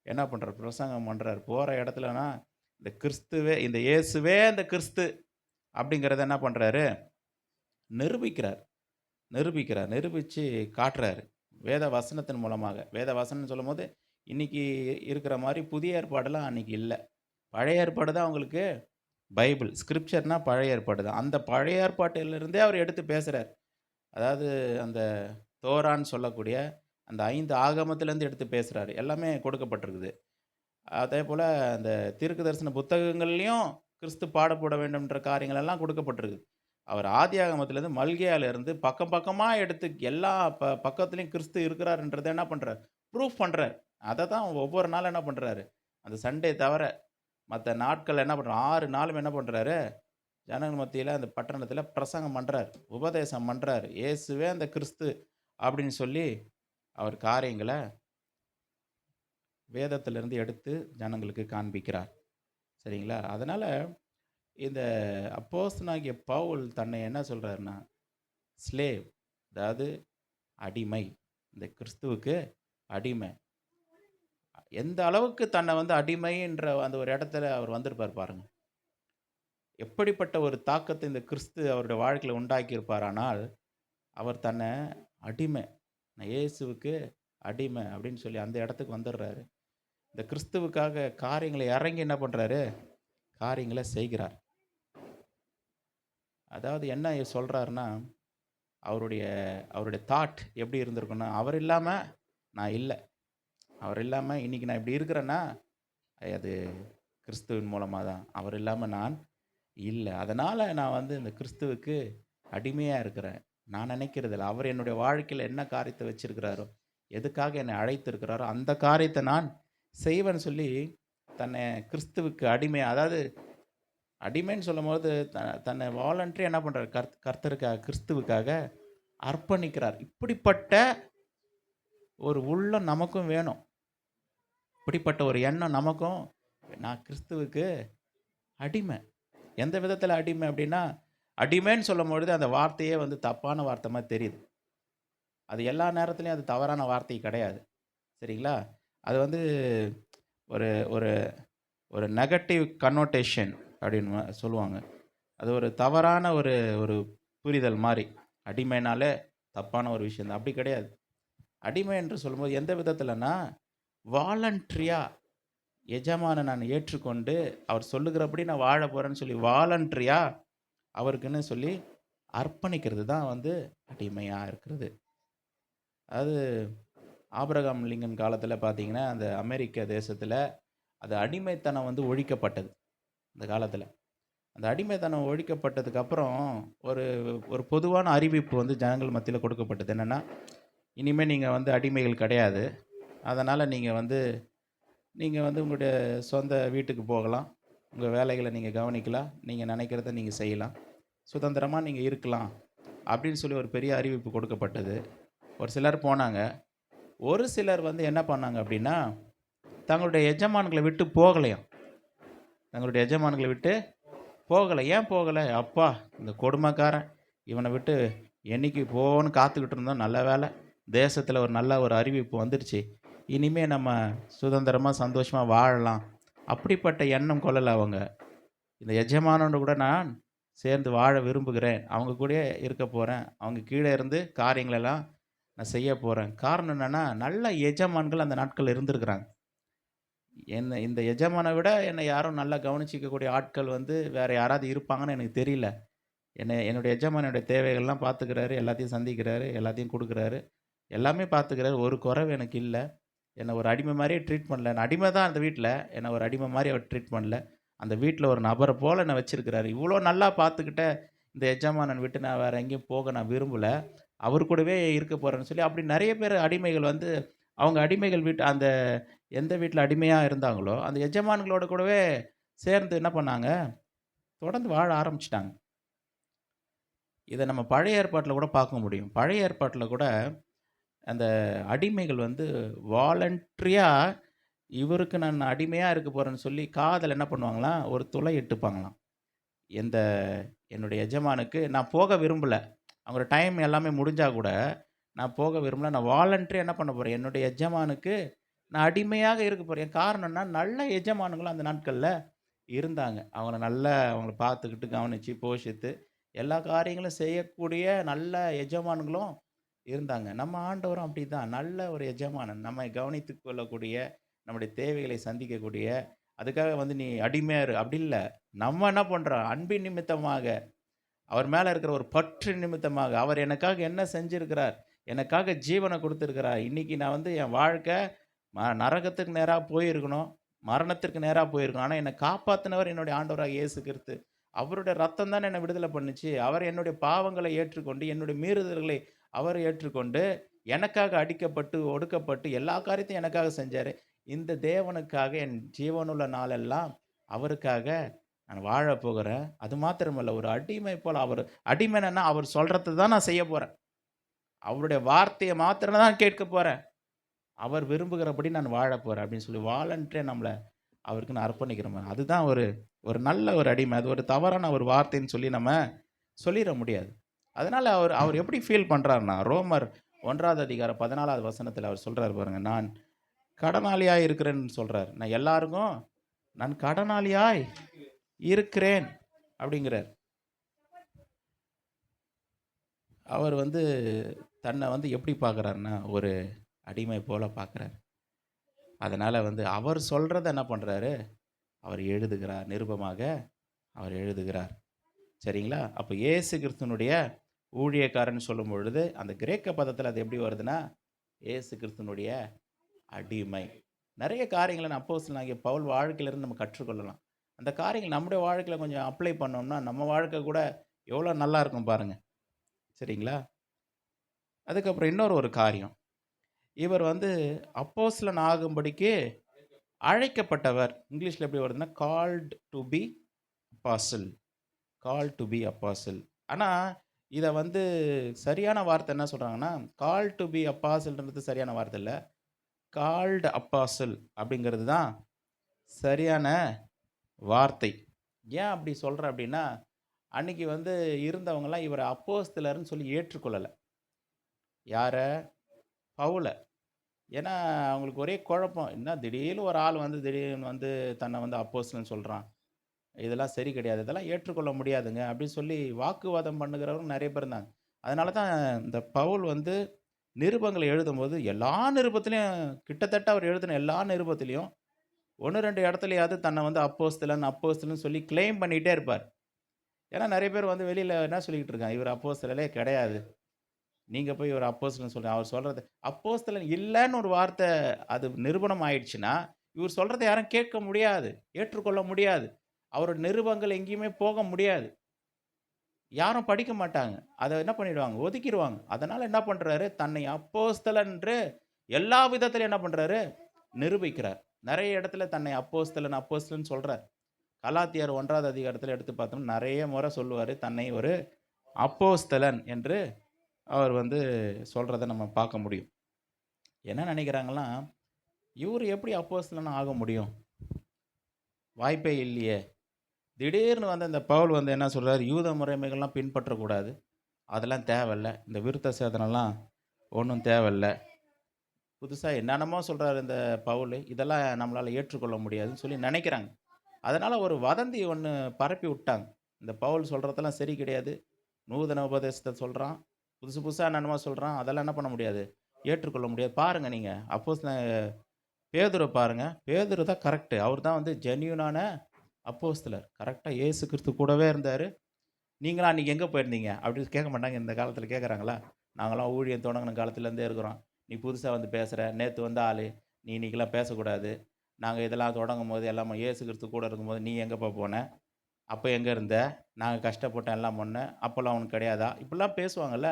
என்ன பண்ணுறாரு, பிரசங்கம் பண்ணுறாரு. போகிற இடத்துலனா இந்த கிறிஸ்துவே, இந்த இயேசுவே இந்த கிறிஸ்து அப்படிங்கிறத என்ன பண்ணுறாரு, நிரூபிக்கிறார். நிரூபிச்சு காட்டுறாரு. வேத வசனத்தின் மூலமாக. வேத வசனம்னு சொல்லும்போது, இன்னைக்கு இருக்கிற மாரி புதிய ஏற்பாடுலாம் அன்னைக்கு இல்ல. பழைய ஏற்பாடு தான் அவங்களுக்கு பைபிள். ஸ்கிரிப்சர்னா பழைய ஏற்பாடு தான். அந்த பழைய ஏற்பாட்டிலிருந்தே அவர் எடுத்து பேசுறார். அதாவது அந்த தோரான்னு சொல்லக்கூடிய அந்த 5 ஆகமத்திலேருந்து எடுத்து பேசுறாரு. எல்லாமே கொடுக்கப்பட்டிருக்குது. அதேபோல அந்த தீர்க்கதரிசன புத்தகங்கள்லயும் கிறிஸ்து பாடப்பட வேண்டும்ன்ற காரியங்கள் எல்லாம் கொடுக்கப்பட்டிருக்குது. அவர் ஆதியாகமத்திலேருந்து மல்கியாவிலிருந்து பக்கம் பக்கமா எடுத்து எல்லா பக்கத்திலயும் கிறிஸ்து இருக்கிறாருன்றத என்ன பண்றார்? ப்ரூஃப் பண்றார். அத தான் ஒவ்வொரு நாளும் என்ன பண்றாரு? அந்த சண்டே தவிர மத்த நாட்கள் என்ன பண்றாரு? 6 நாளும் என்ன பண்றாரு? ஜனங்கள் மத்தியில அந்த பட்டணத்தில பிரசங்கம் பண்றார். உபதேசம் பண்றார். இயேசுவே அந்த கிறிஸ்து அப்படின்னு சொல்லி அவர் காரியங்கள வேதத்திலிருந்து எடுத்து ஜனங்களுக்கு காண்பிக்கிறார். சரிங்களா? அதனால இந்த அப்போஸ்தலனாகிய பவுல் தன்னை என்ன சொல்றாருன்னா, ஸ்லேவ், அதாவது அடிமை. இந்த கிறிஸ்துவுக்கு அடிமை. எந்த அளவுக்கு தன்னை வந்து அடிமைன்ற அந்த ஒரு இடத்துல அவர் வந்திருப்பார் பாருங்க. எப்படிப்பட்ட ஒரு தாக்கத்தை இந்த கிறிஸ்து அவருடைய வாழ்க்கையில உண்டாக்கியிருப்பாரானால், அவர் தன்னை அடிமை, நான் இயேசுவுக்கு அடிமை அப்படின்னு சொல்லி அந்த இடத்துக்கு வந்துடுறாரு. இந்த கிறிஸ்துவுக்காக காரியங்களை இறங்கி என்ன பண்றாரு? காரியங்களை செய்கிறார். அதாவது என்ன சொல்றாருன்னா, அவருடைய அவருடைய தாட் எப்படி இருந்திருக்குன்னா, அவர் இல்லாம நான் இல்ல. அவர் இல்லாம இன்னைக்கு நான் இப்படி இருக்கிறேன்னா, அது கிறிஸ்துவின் மூலமா தான். அவர் இல்லாம நான் இல்ல. அதனால நான் வந்து இந்த கிறிஸ்துவுக்கு அடிமையா இருக்கிறேன். நான் நினைக்கிறதில்ல. அவர் என்னுடைய வாழ்க்கையில என்ன காரியத்தை வச்சிருக்கிறாரோ, எதுக்காக என்னை அழைத்திருக்கிறாரோ, அந்த காரியத்தை நான் செய்வேன்னு சொல்லி, தன்னை கிறிஸ்துவுக்கு அடிமையா, அதாவது அடிமைன்னு சொல்லும்போது தன்னை வாலண்டரியா என்ன பண்றாரு? கர்த்தருக்காக, கிறிஸ்துவுக்காக அர்ப்பணிக்கிறார். இப்படிப்பட்ட ஒரு உள்ளம் நமக்கும் வேணும். இப்படிப்பட்ட ஒரு எண்ணம் நமக்கும், நான் கிறிஸ்துவுக்கு அடிமை. எந்த விதத்தில் அடிமை அப்படின்னா, அடிமைன்னு சொல்லும்பொழுது அந்த வார்த்தையே வந்து தப்பான வார்த்தை மாதிரி தெரியுது. அது எல்லா நேரத்துலையும் அது தவறான வார்த்தை கிடையாது. சரிங்களா? அது வந்து ஒரு ஒரு ஒரு நெகட்டிவ் கன்னோட்டேஷன் அப்படின்னு சொல்லுவாங்க. அது ஒரு தவறான ஒரு ஒரு புரிதல் மாரி. அடிமைனாலே தப்பான ஒரு விஷயம் தான். அப்படி கிடையாது. அடிமை என்று சொல்லும்போது எந்த விதத்திலனா, வாலண்டரியா எஜமானை நான் ஏற்றுக்கொண்டு அவர் சொல்லுகிறபடி நான் வாழ போறேன்னு சொல்லி வாலண்டரியா அவருக்குன்னு சொல்லி அர்ப்பணிக்கிறது தான் வந்து அடிமையா இருக்கிறது. அதாவது ஆபிரகாம் லிங்கன் காலத்தில் பார்த்தீங்கன்னா, அந்த அமெரிக்க தேசத்தில் அது அடிமைத்தனம் வந்து ஒழிக்கப்பட்டது. அந்த காலத்தில் அந்த அடிமைத்தனம் ஒழிக்கப்பட்டதுக்கு அப்புறம் ஒரு ஒரு பொதுவான அறிவிப்பு வந்து ஜனங்கள் மத்தியில் கொடுக்கப்பட்டது. என்னென்னா, இனிமேல் நீங்கள் வந்து அடிமைகள் கிடையாது. அதனால் நீங்கள் வந்து உங்களுடைய சொந்த வீட்டுக்கு போகலாம். உங்கள் வேலைகளை நீங்கள் கவனிக்கலாம். நீங்கள் நினைக்கிறத நீங்கள் செய்யலாம். சுதந்திரமாக நீங்கள் இருக்கலாம் அப்படின்னு சொல்லி ஒரு பெரிய அறிவிப்பு கொடுக்கப்பட்டது. ஒரு சிலர் போனாங்க. ஒரு சிலர் வந்து என்ன பண்ணாங்க அப்படின்னா, தங்களுடைய எஜமான்களை விட்டு போகலையாம். தங்களுடைய எஜமான்களை விட்டு போகலை. ஏன் போகலை? அப்பா, இந்த கொடுமைக்காரன் இவனை விட்டு என்னைக்கு போன்னு காத்துக்கிட்டு இருந்தோம். நல்ல வேலை, தேசத்தில் ஒரு நல்ல ஒரு அறிவிப்பு வந்துடுச்சு. இனிமேல் நம்ம சுதந்திரமாக சந்தோஷமாக வாழலாம். அப்படிப்பட்ட எண்ணம் கொள்ளலை அவங்க. இந்த எஜமானோட கூட நான் சேர்ந்து வாழ விரும்புகிறேன். அவங்க கூடயே இருக்க போகிறேன். அவங்க கீழே இருந்து காரியங்களெல்லாம் நான் செய்ய போகிறேன். காரணம் என்னென்னா, நல்ல எஜமான்கள் அந்த நாட்கள் இருந்திருக்கிறாங்க. இந்த எஜமானை விட என்னை யாரும் நல்லா கவனிச்சிக்கக்கூடிய ஆட்கள் வந்து வேறு யாராவது இருப்பாங்கன்னு எனக்கு தெரியல. என்னுடைய எஜமான் என்னுடைய தேவைகள்லாம் பார்த்துக்கிறாரு. எல்லாத்தையும் சந்திக்கிறாரு. எல்லாத்தையும் கொடுக்குறாரு. எல்லாமே பார்த்துக்கிறாரு. ஒரு குறைவு எனக்கு இல்லை. என்னை ஒரு அடிமை மாதிரியே ட்ரீட் பண்ணல. நான் அடிமை தான் அந்த வீட்டில். என்னை ஒரு அடிமை மாதிரி அவர் ட்ரீட் பண்ணல. அந்த வீட்டில் ஒரு நபரை போல் என்னை வச்சுருக்கிறாரு. இவ்வளோ நல்லா பார்த்துக்கிட்ட இந்த எஜமானன் விட்டு நான் வேறு எங்கேயும் போக நான் விரும்பலை. அவர் கூடவே இருக்க போகிறேன்னு சொல்லி அப்படி நிறைய பேர் அடிமைகள் வந்து அவங்க அடிமைகள் வீட்டு அந்த எந்த வீட்டில் அடிமையாக இருந்தாங்களோ அந்த எஜமான்களோட கூடவே சேர்ந்து என்ன பண்ணாங்க, தொடர்ந்து வாழ ஆரம்பிச்சிட்டாங்க. இதை நம்ம பழைய ஏற்பாட்டில் கூட பார்க்க முடியும். பழைய ஏற்பாட்டில் கூட அந்த அடிமைகள் வந்து வாலண்ட்ரியாக இவருக்கு நான் அடிமையாக இருக்க போகிறேன்னு சொல்லி காதில் என்ன பண்ணுவாங்களாம், ஒரு துளை இட்டுப்பாங்களாம். என்னுடைய எஜமானுக்கு நான் போக விரும்பலை, அவங்களோட டைம் எல்லாமே முடிஞ்சால் கூட நான் போக விரும்பல. நான் வாலண்டரியா என்ன பண்ண போறேன்? என்னுடைய எஜமானுக்கு நான் அடிமையாக இருக்க போறேன். காரணம்னா, நல்ல எஜமானுங்களும் அந்த நாட்கள்ல இருந்தாங்க. அவங்கள பார்த்துக்கிட்டு, கவனிச்சு, போஷித்து, எல்லா காரியங்களும் செய்யக்கூடிய நல்ல எஜமான்களும் இருந்தாங்க. நம்ம ஆண்டவரும் அப்படிதான். நல்ல ஒரு எஜமானன். நம்மை கவனித்துக் கொள்ளக்கூடிய, நம்முடைய தேவைகளை சந்திக்கக்கூடிய, அதுக்காக வந்து நீ அடிமையா இரு அப்படி இல்ல. நம்ம என்ன பண்றோம்? அன்பின் நிமித்தமாக, அவர் மேல இருக்கிற ஒரு பற்று நிமித்தமாக, அவர் எனக்காக என்ன செஞ்சிருக்கிறார்? எனக்காக ஜீவன குடுத்திருக்கிறார். இன்னைக்கு நான் வந்து என் வாழ்க்கை நரகத்துக்கு நேரா போயிருக்கணும். மரணத்திற்கு நேரா போயிருக்கணும். ஆனா என்ன காப்பாத்துனவர் என்னுடைய ஆண்டவராகிய இயேசு கிறிஸ்து. அவருடைய ரத்தம் தானே என்ன விடுதலை பண்ணுச்சு. அவர் என்னுடைய பாவங்களை ஏற்றுக்கொண்டு, என்னுடைய மீறுதல்களை அவர் ஏற்றுக்கொண்டு, எனக்காக அடிக்கப்பட்டு, ஒடுக்கப்பட்டு, எல்லா காரியத்தையும் எனக்காக செஞ்சாரு. இந்த தேவனுக்காக என் ஜீவனுள்ள நாளெல்லாம் அவருக்காக நான் வாழப் போகிறேன். அது மாத்திரமல்ல, ஒரு அடிமை போல அடிமைன்னா அவர் சொல்றத தான் நான் செய்யப் போறேன். அவருடைய வார்த்தைய மாத்திரம் தான் கேட்கப் போறேன். அவர் விரும்புகிறபடி நான் வாழப் போறேன் அப்படின்னு சொல்லி வாலண்டரியா நம்மள அவருக்கு நான் அர்ப்பணிக்கிறோம். அதுதான் ஒரு ஒரு நல்ல ஒரு அடிமை. அது ஒரு தவறான ஒரு வார்த்தைன்னு சொல்லி நம்ம சொல்லிற முடியாது. அதனால அவர் அவர் எப்படி ஃபீல் பண்றாருன்னா, ரோமர் 1வது அதிகாரம் 14வது வசனத்தில அவர் சொல்றாரு பாருங்க. நான் கடனாளியாய் இருக்கிறேன்னு சொல்றாரு. நான் கடனாளியாய் இருக்கிறேன் அப்படிங்கிறார். அவர் வந்து தன்னை வந்து எப்படி பார்க்குறாருன்னா, ஒரு அடிமை போல பார்க்குறாரு. அதனால வந்து அவர் சொல்றத என்ன பண்றாரு? அவர் எழுதுகிறார். நிருபமாக அவர் எழுதுகிறார். சரிங்களா? அப்ப இயேசு கிறிஸ்துவினுடைய ஊழியக்காரன்னு சொல்லும்பொழுது, அந்த கிரேக்க பதத்தில அது எப்படி வருதுன்னா, இயேசு கிறிஸ்துவினுடைய அடிமை. நெறைய காரியங்கள அப்போஸ்தலனாகிய பவுல் வாழ்க்கையிலிருந்து நம்ம கற்றுக்கொள்ளலாம். அந்த காரியங்கள் நம்முடைய வாழ்க்கையில கொஞ்சம் அப்ளை பண்ணோம்னா, நம்ம வாழ்க்கை கூட எவ்வளோ நல்லா இருக்கும் பாருங்க. சரிங்களா? அதுக்கப்புறம் இன்னொரு ஒரு காரியம். இவர் வந்து அப்போஸ்தலன் ஆகும்படிக்கு அழைக்கப்பட்டவர். இங்கிலீஷ்ல எப்படி வருதுன்னா, called to be apostle. Called to be apostle. ஆனா, இத வந்து சரியான வார்த்தை என்ன சொல்றாங்கன்னா, கால் டூ பி அப்பாஸ்டில்ன்றது சரியான வார்த்தை இல்ல. கால்ட் அப்பாஸ்டில் அப்படிங்கிறது தான் சரியான வார்த்தை. ஏன் அப்படி சொல்றேன் அப்படின்னா, அன்னைக்கு வந்து இருந்தவங்கலாம் இவர அப்போஸ்தலர்ன்னு சொல்லி ஏற்றுக்கொள்ளல. யார? பவுல. ஏன்னா, அவங்களுக்கு ஒரே குழப்பம். என்ன திடீர்னு ஒரு ஆள் வந்து திடீர்னு வந்து தன்னை வந்து அப்போஸ்தலன்னு சொல்றான். இதெல்லாம் சரி கிடையாது. இதெல்லாம் ஏற்றுக்கொள்ள முடியாதுங்க. அப்படின்னு சொல்லி வாக்குவாதம் பண்ணுகிறவங்க நெறைய பேர் இருந்தாங்க. அதனால தான் இந்த பவுல் வந்து நிருபங்களை எழுதும்போது, எல்லா நிருபத்திலயும் கிட்டத்தட்ட அவர் எழுதின எல்லா நிருபத்திலயும் 1, 2 இடத்துலயாவது தன்னை வந்து அப்போஸ்தலன், அப்போஸ்தலன் சொல்லி கிளைம் பண்ணிட்டே இருப்பார். ஏன்னா நெறைய பேர் வந்து வெளியில என்ன சொல்லிக்கிட்டு இருக்காங்க, இவர் அப்போஸ்தலரே கிடையாது. நீங்க போய் இவர் அப்போஸ்தலன் சொல்றீங்க. அவர் சொல்றது அப்போஸ்தலன் இல்லன்னு ஒரு வார்த்தை அது நிரூபணம் ஆயிடுச்சுன்னா, இவர் சொல்றத யாரும் கேட்க முடியாது. ஏற்றுக்கொள்ள முடியாது. அவரோட நிருபங்கள் எங்கேயுமே போக முடியாது. யாரும் படிக்க மாட்டாங்க. அத என்ன பண்ணிடுவாங்க, ஒதுக்கிருவாங்க. அதனால என்ன பண்றாரு, தன்னை அப்போஸ்தலன் என்று எல்லா விதத்திலும் என்ன பண்றாரு, நிரூபிக்கிறார். நெறைய இடத்துல தன்னை அப்போஸ்தலன், அப்போஸ்தலன் சொல்றார். கலாத்தியர் 1வது அதிகாரத்தில எடுத்து பார்த்தோம்னா, நெறைய முறை சொல்லுவாரு, தன்னை ஒரு அப்போஸ்தலன் என்று அவர் வந்து சொல்றத நம்ம பார்க்க முடியும். என்ன நெனைக்கிறாங்கன்னா, இவரு எப்படி அப்போஸ்தலன் ஆக முடியும்? வாய்ப்பே இல்லையே! திடீர்னு வந்து இந்த பவுல் வந்து என்ன சொல்றாரு, யூத முறைமைகள்லாம் பின்பற்றக்கூடாது. அதெல்லாம் தேவையில்ல. இந்த விருத்த சேதனம்லாம் ஒண்ணும் தேவையில்ல. புதுசா என்னென்னமோ சொல்றாரு இந்த பவுலு. இதெல்லாம் நம்மளால ஏற்றுக்கொள்ள முடியாதுன்னு சொல்லி நெனைக்கிறாங்க. அதனால ஒரு வதந்தி ஒண்ணு பரப்பி விட்டாங்க. இந்த பவுல் சொல்றதெல்லாம் சரி கிடையாது. நூதன உபதேசத்த சொல்றான். புதுசு புதுசா என்னென்னமோ சொல்றான். அதெல்லாம் என்ன பண்ண முடியாது, ஏற்றுக்கொள்ள முடியாது. பாருங்க நீங்க அப்போஸ்தலன் பேதுர பாருங்க. பேதுரு தான் கரெக்ட். அவர் தான் வந்து ஜென்யூனான அப்போஸ்தலர். கரெக்ட்டா இயேசு கிறிஸ்து கூடவே இருந்தாரு. நீங்கலாம் அன்னைக்கு எங்க போயிருந்தீங்க? அப்படின்னு கேட்க மாட்டாங்க. இந்த காலத்தில கேட்கறாங்களா? நாங்கலாம் ஊழியம் தொடங்குன காலத்துலேருந்தே இருக்கிறோம். நீ புதுசா வந்து பேசுற. நேத்து வந்த ஆளு. நீ இன்னைக்கெல்லாம் பேசக்கூடாது. நாங்க இதெல்லாம் தொடங்கும்போது எல்லாமே இயேசு கிறிஸ்து கூட இருக்கும்போது நீ எங்கப்பா போன? அப்ப எங்க இருந்த? நாங்க கஷ்டப்பட்டோம் எல்லாம் பண்ணோம். அப்போலாம் உனக்கு கிடையாதா? இப்படிலாம் பேசுவாங்கல்ல.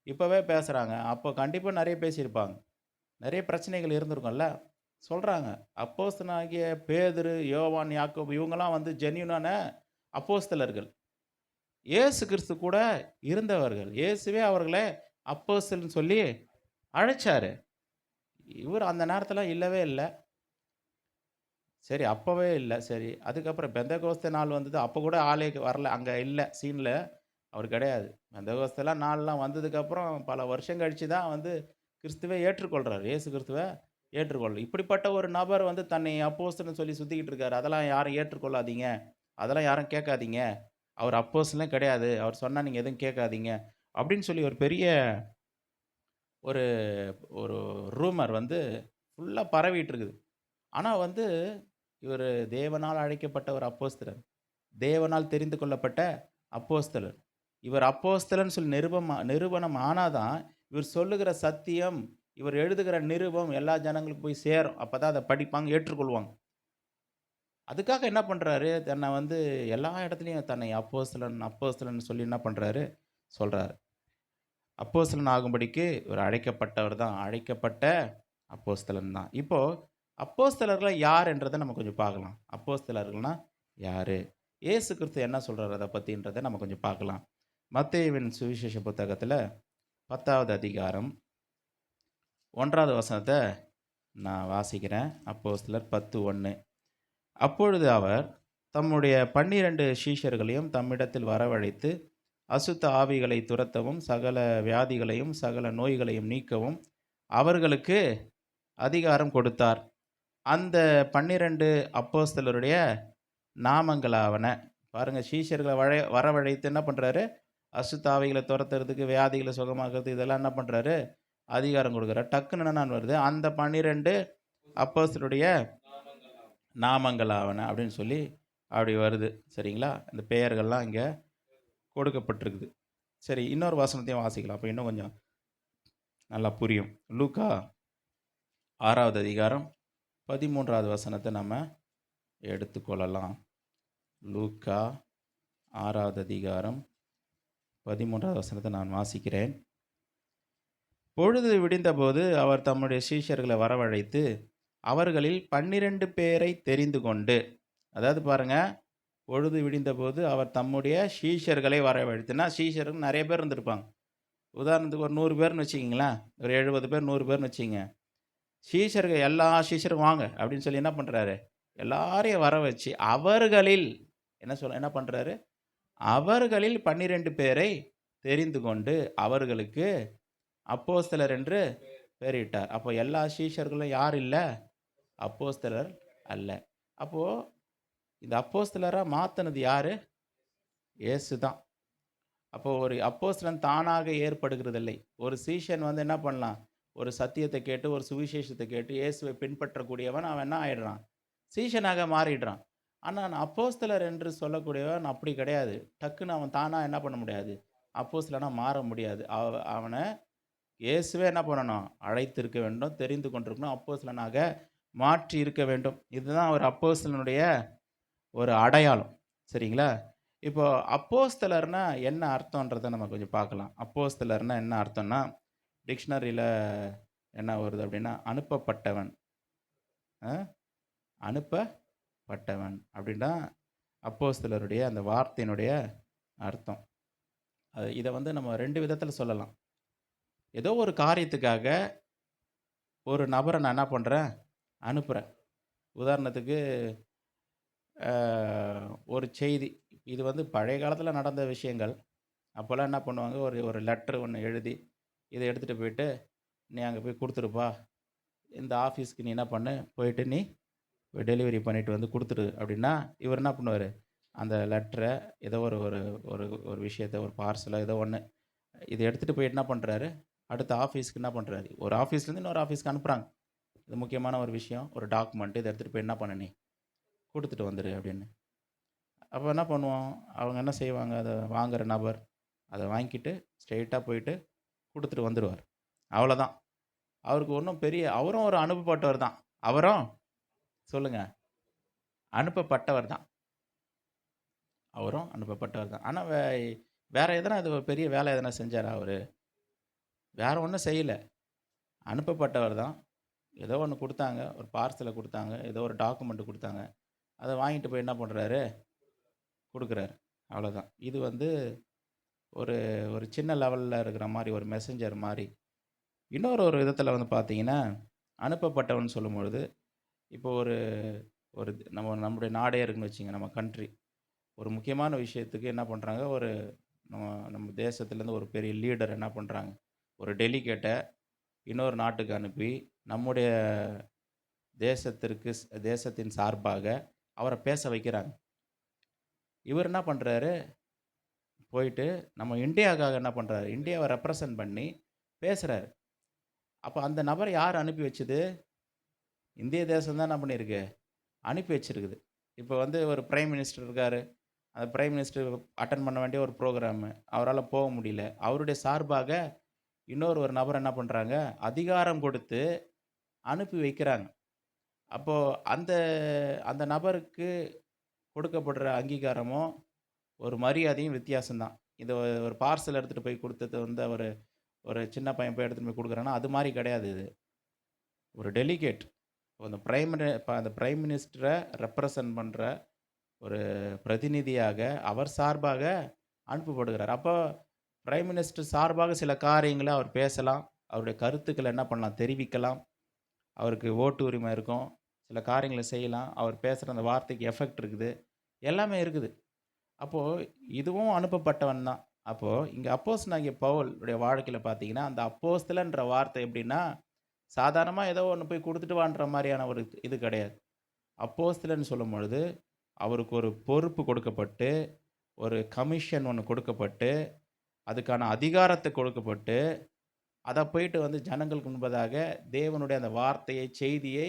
இப்பவே பேசுறாங்க. அப்போ கண்டிப்பா நெறைய பேசியிருப்பாங்க. நெறைய பிரச்சனைகள் இருந்திருக்கும்ல. சொல்றாங்க. அப்போஸ்தலனாகிய பேதுரு, யோவான், யாக்கோபு இவங்கலாம் வந்து ஜென்யூனான அப்போஸ்தலர்கள். இயேசு கிறிஸ்து கூட இருந்தவர்கள். இயேசுவே அவர்கள அப்போஸ்தலன்னு சொல்லி அழைச்சாரு. இவரு அந்த நேரத்தில இல்லவே இல்ல. சரி அப்பவே இல்ல. சரி. அதுக்கப்புறம் பெந்தெகோஸ்தே நாள் வந்தது. அப்ப கூட ஆளே வரல. அங்க இல்ல சீன்ல. அவர் கிடையாது. பெந்தெகோஸ்தெல்லாம் நாள்லாம் வந்ததுக்கப்புறம் பல வருஷம் கழிச்சு தான் வந்து கிறிஸ்துவை ஏற்றுக்கொள்றாரு. இயேசு கிறிஸ்துவ இப்படிப்பட்ட ஒரு நபர் வந்து தன்னை அப்போஸ்தலன்னு சொல்லி சுத்திக்கிட்டு இருக்காரு. அதெல்லாம் யாரும் ஏற்றுக்கொள்ளாதீங்க. அதெல்லாம் யாரும் கேட்காதீங்க. அவர் அப்போஸ்தலனே கிடையாது. அவர் சொன்னா நீங்க எதுவும் கேட்காதீங்க. அப்படின்னு சொல்லி ஒரு பெரிய ஒரு ஒரு ரூமர் வந்து ஃபுல்லா பரவிட்டு இருக்குது. ஆனா வந்து இவரு தேவனால் அழைக்கப்பட்ட ஒரு அப்போஸ்தலர். தேவனால் தெரிந்து கொள்ளப்பட்ட அப்போஸ்தலர். இவர் அப்போஸ்தலன்னு சொல்லி நிரூபணம் ஆனா தான், இவர் சொல்லுகிற சத்தியம், இவர் எழுதுகிற நிருபம் எல்லா ஜனங்களுக்கும் போய் சேரும். அப்பதான் அத படிப்பாங்க, ஏற்றுக்கொள்வாங்க. அதுக்காக என்ன பண்றாரு, தன்னை வந்து எல்லா இடத்துலயும் தன்னை அப்போஸ்தலன், அப்போஸ்தலன் சொல்லி என்ன பண்றாரு, சொல்றாரு. அப்போஸ்தலன் ஆகும்படிக்கு இவர் அழைக்கப்பட்டவர் தான். அழைக்கப்பட்ட அப்போஸ்தலன் தான். இப்போ அப்போஸ்தலர்கள் யார் என்றத நம்ம கொஞ்சம் பார்க்கலாம். அப்போஸ்தலர்கள்னா யாரு? இயேசு கிறிஸ்து என்ன சொல்றாரு அத பத்தின்றத நம்ம கொஞ்சம் பார்க்கலாம். மத்தேயுவின் சுவிசேஷ புத்தகத்தில 10வது அதிகாரம் 1வது வசனத்த நான் வாசிக்கிறேன். அப்போஸ்தலர் 10:1. அப்பொழுது அவர் தம்முடைய 12 சீஷர்களையும் தம்மிடத்தில் வரவழைத்து, அசுத்த ஆவிகளை துரத்தவும், சகல வியாதிகளையும், சகல நோய்களையும் நீக்கவும் அவர்களுக்கு அதிகாரம் கொடுத்தார். அந்த 12 அப்போஸ்தலருடைய நாமங்களாவன. பாருங்க, சீஷர்களை வரவழைத்து என்ன பண்றாரு? அசுத்த ஆவிகளை துரத்துறதுக்கு, வியாதிகளை சுகமாக்குறது, இதெல்லாம் என்ன பண்றாரு? அதிகாரம் கொடுக்குறார். டக்குன்னு என்னன்னு வருது? அந்த 12 அப்போஸ்தலருடைய நாமங்களாவன அப்படின்னு சொல்லி அப்படி வருது. சரிங்களா? இந்த பெயர்கள்லாம் இங்க கொடுக்கப்பட்டிருக்குது. சரி, இன்னொரு வசனத்தையும் வாசிக்கலாம். அப்போ இன்னும் கொஞ்சம் நல்லா புரியும். லூக்கா 6வது அதிகாரம் 13வது வசனத்தை நம்ம எடுத்துக்கொள்ளலாம். லூக்கா 6வது அதிகாரம் 13வது வசனத்தை நான் வாசிக்கிறேன். பொழுது விடிந்தபோது அவர் தம்முடைய சீஷர்களை வரவழைத்து, அவர்களில் 12 பேரை தெரிந்து கொண்டு, அதாவது பாருங்க, பொழுது விடிந்தபோது அவர் தம்முடைய சீஷர்களை வரவழைத்துனா, சீஷர்கள் நிறைய பேர் இருந்திருப்பாங்க. உதாரணத்துக்கு ஒரு 100 பேர்னு வச்சுக்கிங்களேன். ஒரு 70 பேர் 100 பேர்னு வச்சுக்கங்க. சீஷர்கள் எல்லா சீஷரும் வாங்க அப்படின்னு சொல்லி என்ன பண்ணுறாரு? எல்லாரையும் வர வச்சு அவர்களில் என்ன பண்ணுறாரு? அவர்களில் 12 பேரை தெரிந்து கொண்டு அவர்களுக்கு அப்போஸ்தலர் என்று பெயரிட்டார். அப்போ எல்லா சீஷர்களும் யார் இல்லை? அப்போஸ்தலர் அல்ல. அப்போ இந்த அப்போஸ்தலராக மாற்றினது யாரு? இயேசு தான். அப்போ ஒரு அப்போஸ்தலன் தானாக ஏற்படுகிறதில்லை. ஒரு சீஷன் வந்து என்ன பண்ணலாம்? ஒரு சத்தியத்தை கேட்டு, ஒரு சுவிசேஷத்தை கேட்டு இயேசுவை பின்பற்றக்கூடியவன் அவன் என்ன ஆயிடுறான்? சீஷனாக மாறிடுறான். ஆனால் அப்போஸ்தலர் என்று சொல்லக்கூடியவன் அப்படி கிடையாது. டக்குன்னு அவன் தானாக என்ன பண்ண முடியாது? அப்போஸ்தலனாக மாற முடியாது. அவனை இயேசுவே என்ன பண்ணணும்? அழைத்திருக்க வேண்டும், தெரிந்து கொண்டிருக்கணும், அப்போஸ்தலனாக மாற்றி இருக்க வேண்டும். இதுதான் ஒரு அப்போஸ்தலனுடைய ஒரு அடையாளம். சரிங்களா? இப்போ அப்போஸ்தலர்னா என்ன அர்த்தன்றதை நம்ம கொஞ்சம் பார்க்கலாம். அப்போஸ்தலர்னா என்ன அர்த்தம்னா, டிக்ஷனரியில் என்ன வருது அப்படின்னா, அனுப்பப்பட்டவன். அனுப்பப்பட்டவன் அப்படின்னா அப்போஸ்தலருடைய அந்த வார்த்தையினுடைய அர்த்தம். இதை வந்து நம்ம 2 விதத்தில் சொல்லலாம். ஏதோ ஒரு காரியத்துக்காக ஒரு நபரை நான் என்ன பண்ணுறேன்? அனுப்புகிறேன். உதாரணத்துக்கு ஒரு செய்தி. இது வந்து பழைய காலத்தில் நடந்த விஷயங்கள். அப்போல்லாம் என்ன பண்ணுவாங்க? ஒரு ஒரு லெட்டர் ஒன்று எழுதி, இதை எடுத்துகிட்டு போயிட்டு, நீ அங்கே போய் கொடுத்துருப்பா. இந்த ஆஃபீஸ்க்கு நீ என்ன பண்ணு? போயிட்டு நீ டெலிவரி பண்ணிட்டு வந்து கொடுத்துரு அப்படின்னா, இவர் என்ன பண்ணுவார்? அந்த லெட்டரை ஏதோ ஒரு ஒரு ஒரு ஒரு விஷயத்தை, ஒரு பார்சலோ ஏதோ ஒன்று, இதை எடுத்துகிட்டு போய் என்ன பண்ணுறாரு? அடுத்த ஆஃபீஸ்க்கு என்ன பண்ணுறாரு? ஒரு ஆஃபீஸ்லேருந்து இன்னொரு ஆஃபீஸ்க்கு அனுப்புகிறாங்க. இது முக்கியமான ஒரு விஷயம், ஒரு டாக்குமெண்ட். இதை எடுத்துகிட்டு போய் என்ன பண்ணு? நீ கொடுத்துட்டு வந்துடு அப்படின்னு. அப்போ என்ன பண்ணுவோம்? அவங்க என்ன செய்வாங்க? அதை வாங்குகிற நபர் அதை வாங்கிக்கிட்டு ஸ்ட்ரெயிட்டாக போயிட்டு கொடுத்துட்டு வந்துடுவார். அவ்வளோதான். அவருக்கு ஒன்றும் அவரும் ஒரு அனுப்பப்பட்டவர் தான். அவரும் சொல்லுங்க, அனுப்பப்பட்டவர் தான். அவரும் அனுப்பப்பட்டவர் தான். ஆனால் வேற எதனா அது ஒரு பெரிய வேலை எதனா செஞ்சாரா அவரு? வேற ஒன்றும் செய்யலை. அனுப்பப்பட்டவர் தான். ஏதோ ஒன்று கொடுத்தாங்க, ஒரு பார்சலை கொடுத்தாங்க, ஏதோ ஒரு டாக்குமெண்ட் கொடுத்தாங்க. அதை வாங்கிட்டு போய் என்ன பண்ணுறாரு? கொடுக்குறாரு. அவ்வளோதான். இது வந்து ஒரு ஒரு சின்ன லெவலில் இருக்கிற மாதிரி, ஒரு மெசஞ்சர் மாதிரி. இன்னொரு விதத்தில் வந்து பார்த்தீங்கன்னா, அனுப்பப்பட்டவன் சொல்லும்பொழுது, இப்போ ஒரு ஒரு நம்முடைய நாடே இருக்குன்னு வச்சுங்க, நம்ம கண்ட்ரி. ஒரு முக்கியமான விஷயத்துக்கு என்ன பண்ணுறாங்க? ஒரு நம்ம நம்ம தேசத்துலேருந்து ஒரு பெரிய லீடர் என்ன பண்ணுறாங்க, ஒரு டெலிகேட்டை இன்னொரு நாட்டுக்கு அனுப்பி நம்முடைய தேசத்தின் சார்பாக அவரை பேச வைக்கிறாங்க. இவர் என்ன பண்ணுறாரு, போயிட்டு நம்ம இந்தியாவுக்காக என்ன பண்ணுறாரு, இந்தியாவை ரெப்ரசன்ட் பண்ணி பேசுகிறாரு. அப்போ அந்த நபரை யார் அனுப்பி வச்சது? இந்திய தேசம் தான் என்ன பண்ணியிருக்கு, அனுப்பி வச்சிருக்குது. இப்போ வந்து ஒரு பிரைம் மினிஸ்டர் இருக்கார். அந்த பிரைம் மினிஸ்டர் அட்டன் பண்ண வேண்டிய ஒரு ப்ரோக்ராமு, அவரால் போக முடியல. அவருடைய சார்பாக ஒரு நபர் என்ன பண்ணுறாங்க, அதிகாரம் கொடுத்து அனுப்பி வைக்கிறாங்க. அப்போது அந்த அந்த நபருக்கு கொடுக்கப்படுற அங்கீகாரமும் ஒரு மரியாதையும் வித்தியாசம்தான். இது ஒரு பார்சல் எடுத்துகிட்டு போய் கொடுத்தது வந்து ஒரு ஒரு சின்ன பையன் போய் எடுத்துகிட்டு போய் கொடுக்குறான்னா அது மாதிரி கிடையாது. இது ஒரு டெலிகேட், அந்த பிரைம் மினிஸ்டரை ரெப்ரசன்ட் பண்ணுற ஒரு பிரதிநிதியாக அவர் சார்பாக அனுப்பப்படுகிறார். அப்போ பிரைம் மினிஸ்டர் சார்பாக சில காரியங்களை அவர் பேசலாம், அவருடைய கருத்துக்களை என்ன பண்ணலாம், தெரிவிக்கலாம். அவருக்கு ஓட்டு உரிமை இருக்கும், சில காரியங்களை செய்யலாம். அவர் பேசுகிற அந்த வார்த்தைக்கு எஃபெக்ட் இருக்குது, எல்லாமே இருக்குது. அப்போது இதுவும் அனுப்பப்பட்டவன் தான். அப்போது இங்கே அப்போஸ்தலனாகிய பவுலுடைய வாழ்க்கையில் பார்த்தீங்கன்னா, அந்த அப்போஸ்தலன்ற வார்த்தை எப்படின்னா, சாதாரணமாக ஏதோ ஒன்று போய் கொடுத்துட்டு வான்ற மாதிரியான ஒரு இது கிடையாது. அப்போஸ்தலன்னு சொல்லும் பொழுது அவருக்கு ஒரு பொறுப்பு கொடுக்கப்பட்டு, ஒரு கமிஷன் ஒன்று கொடுக்கப்பட்டு, அதுக்கான அதிகாரத்தை கொடுக்கப்பட்டு, அதை போயிட்டு வந்து ஜனங்களுக்கு முன்பதாக தேவனுடைய அந்த வார்த்தையை, செய்தியை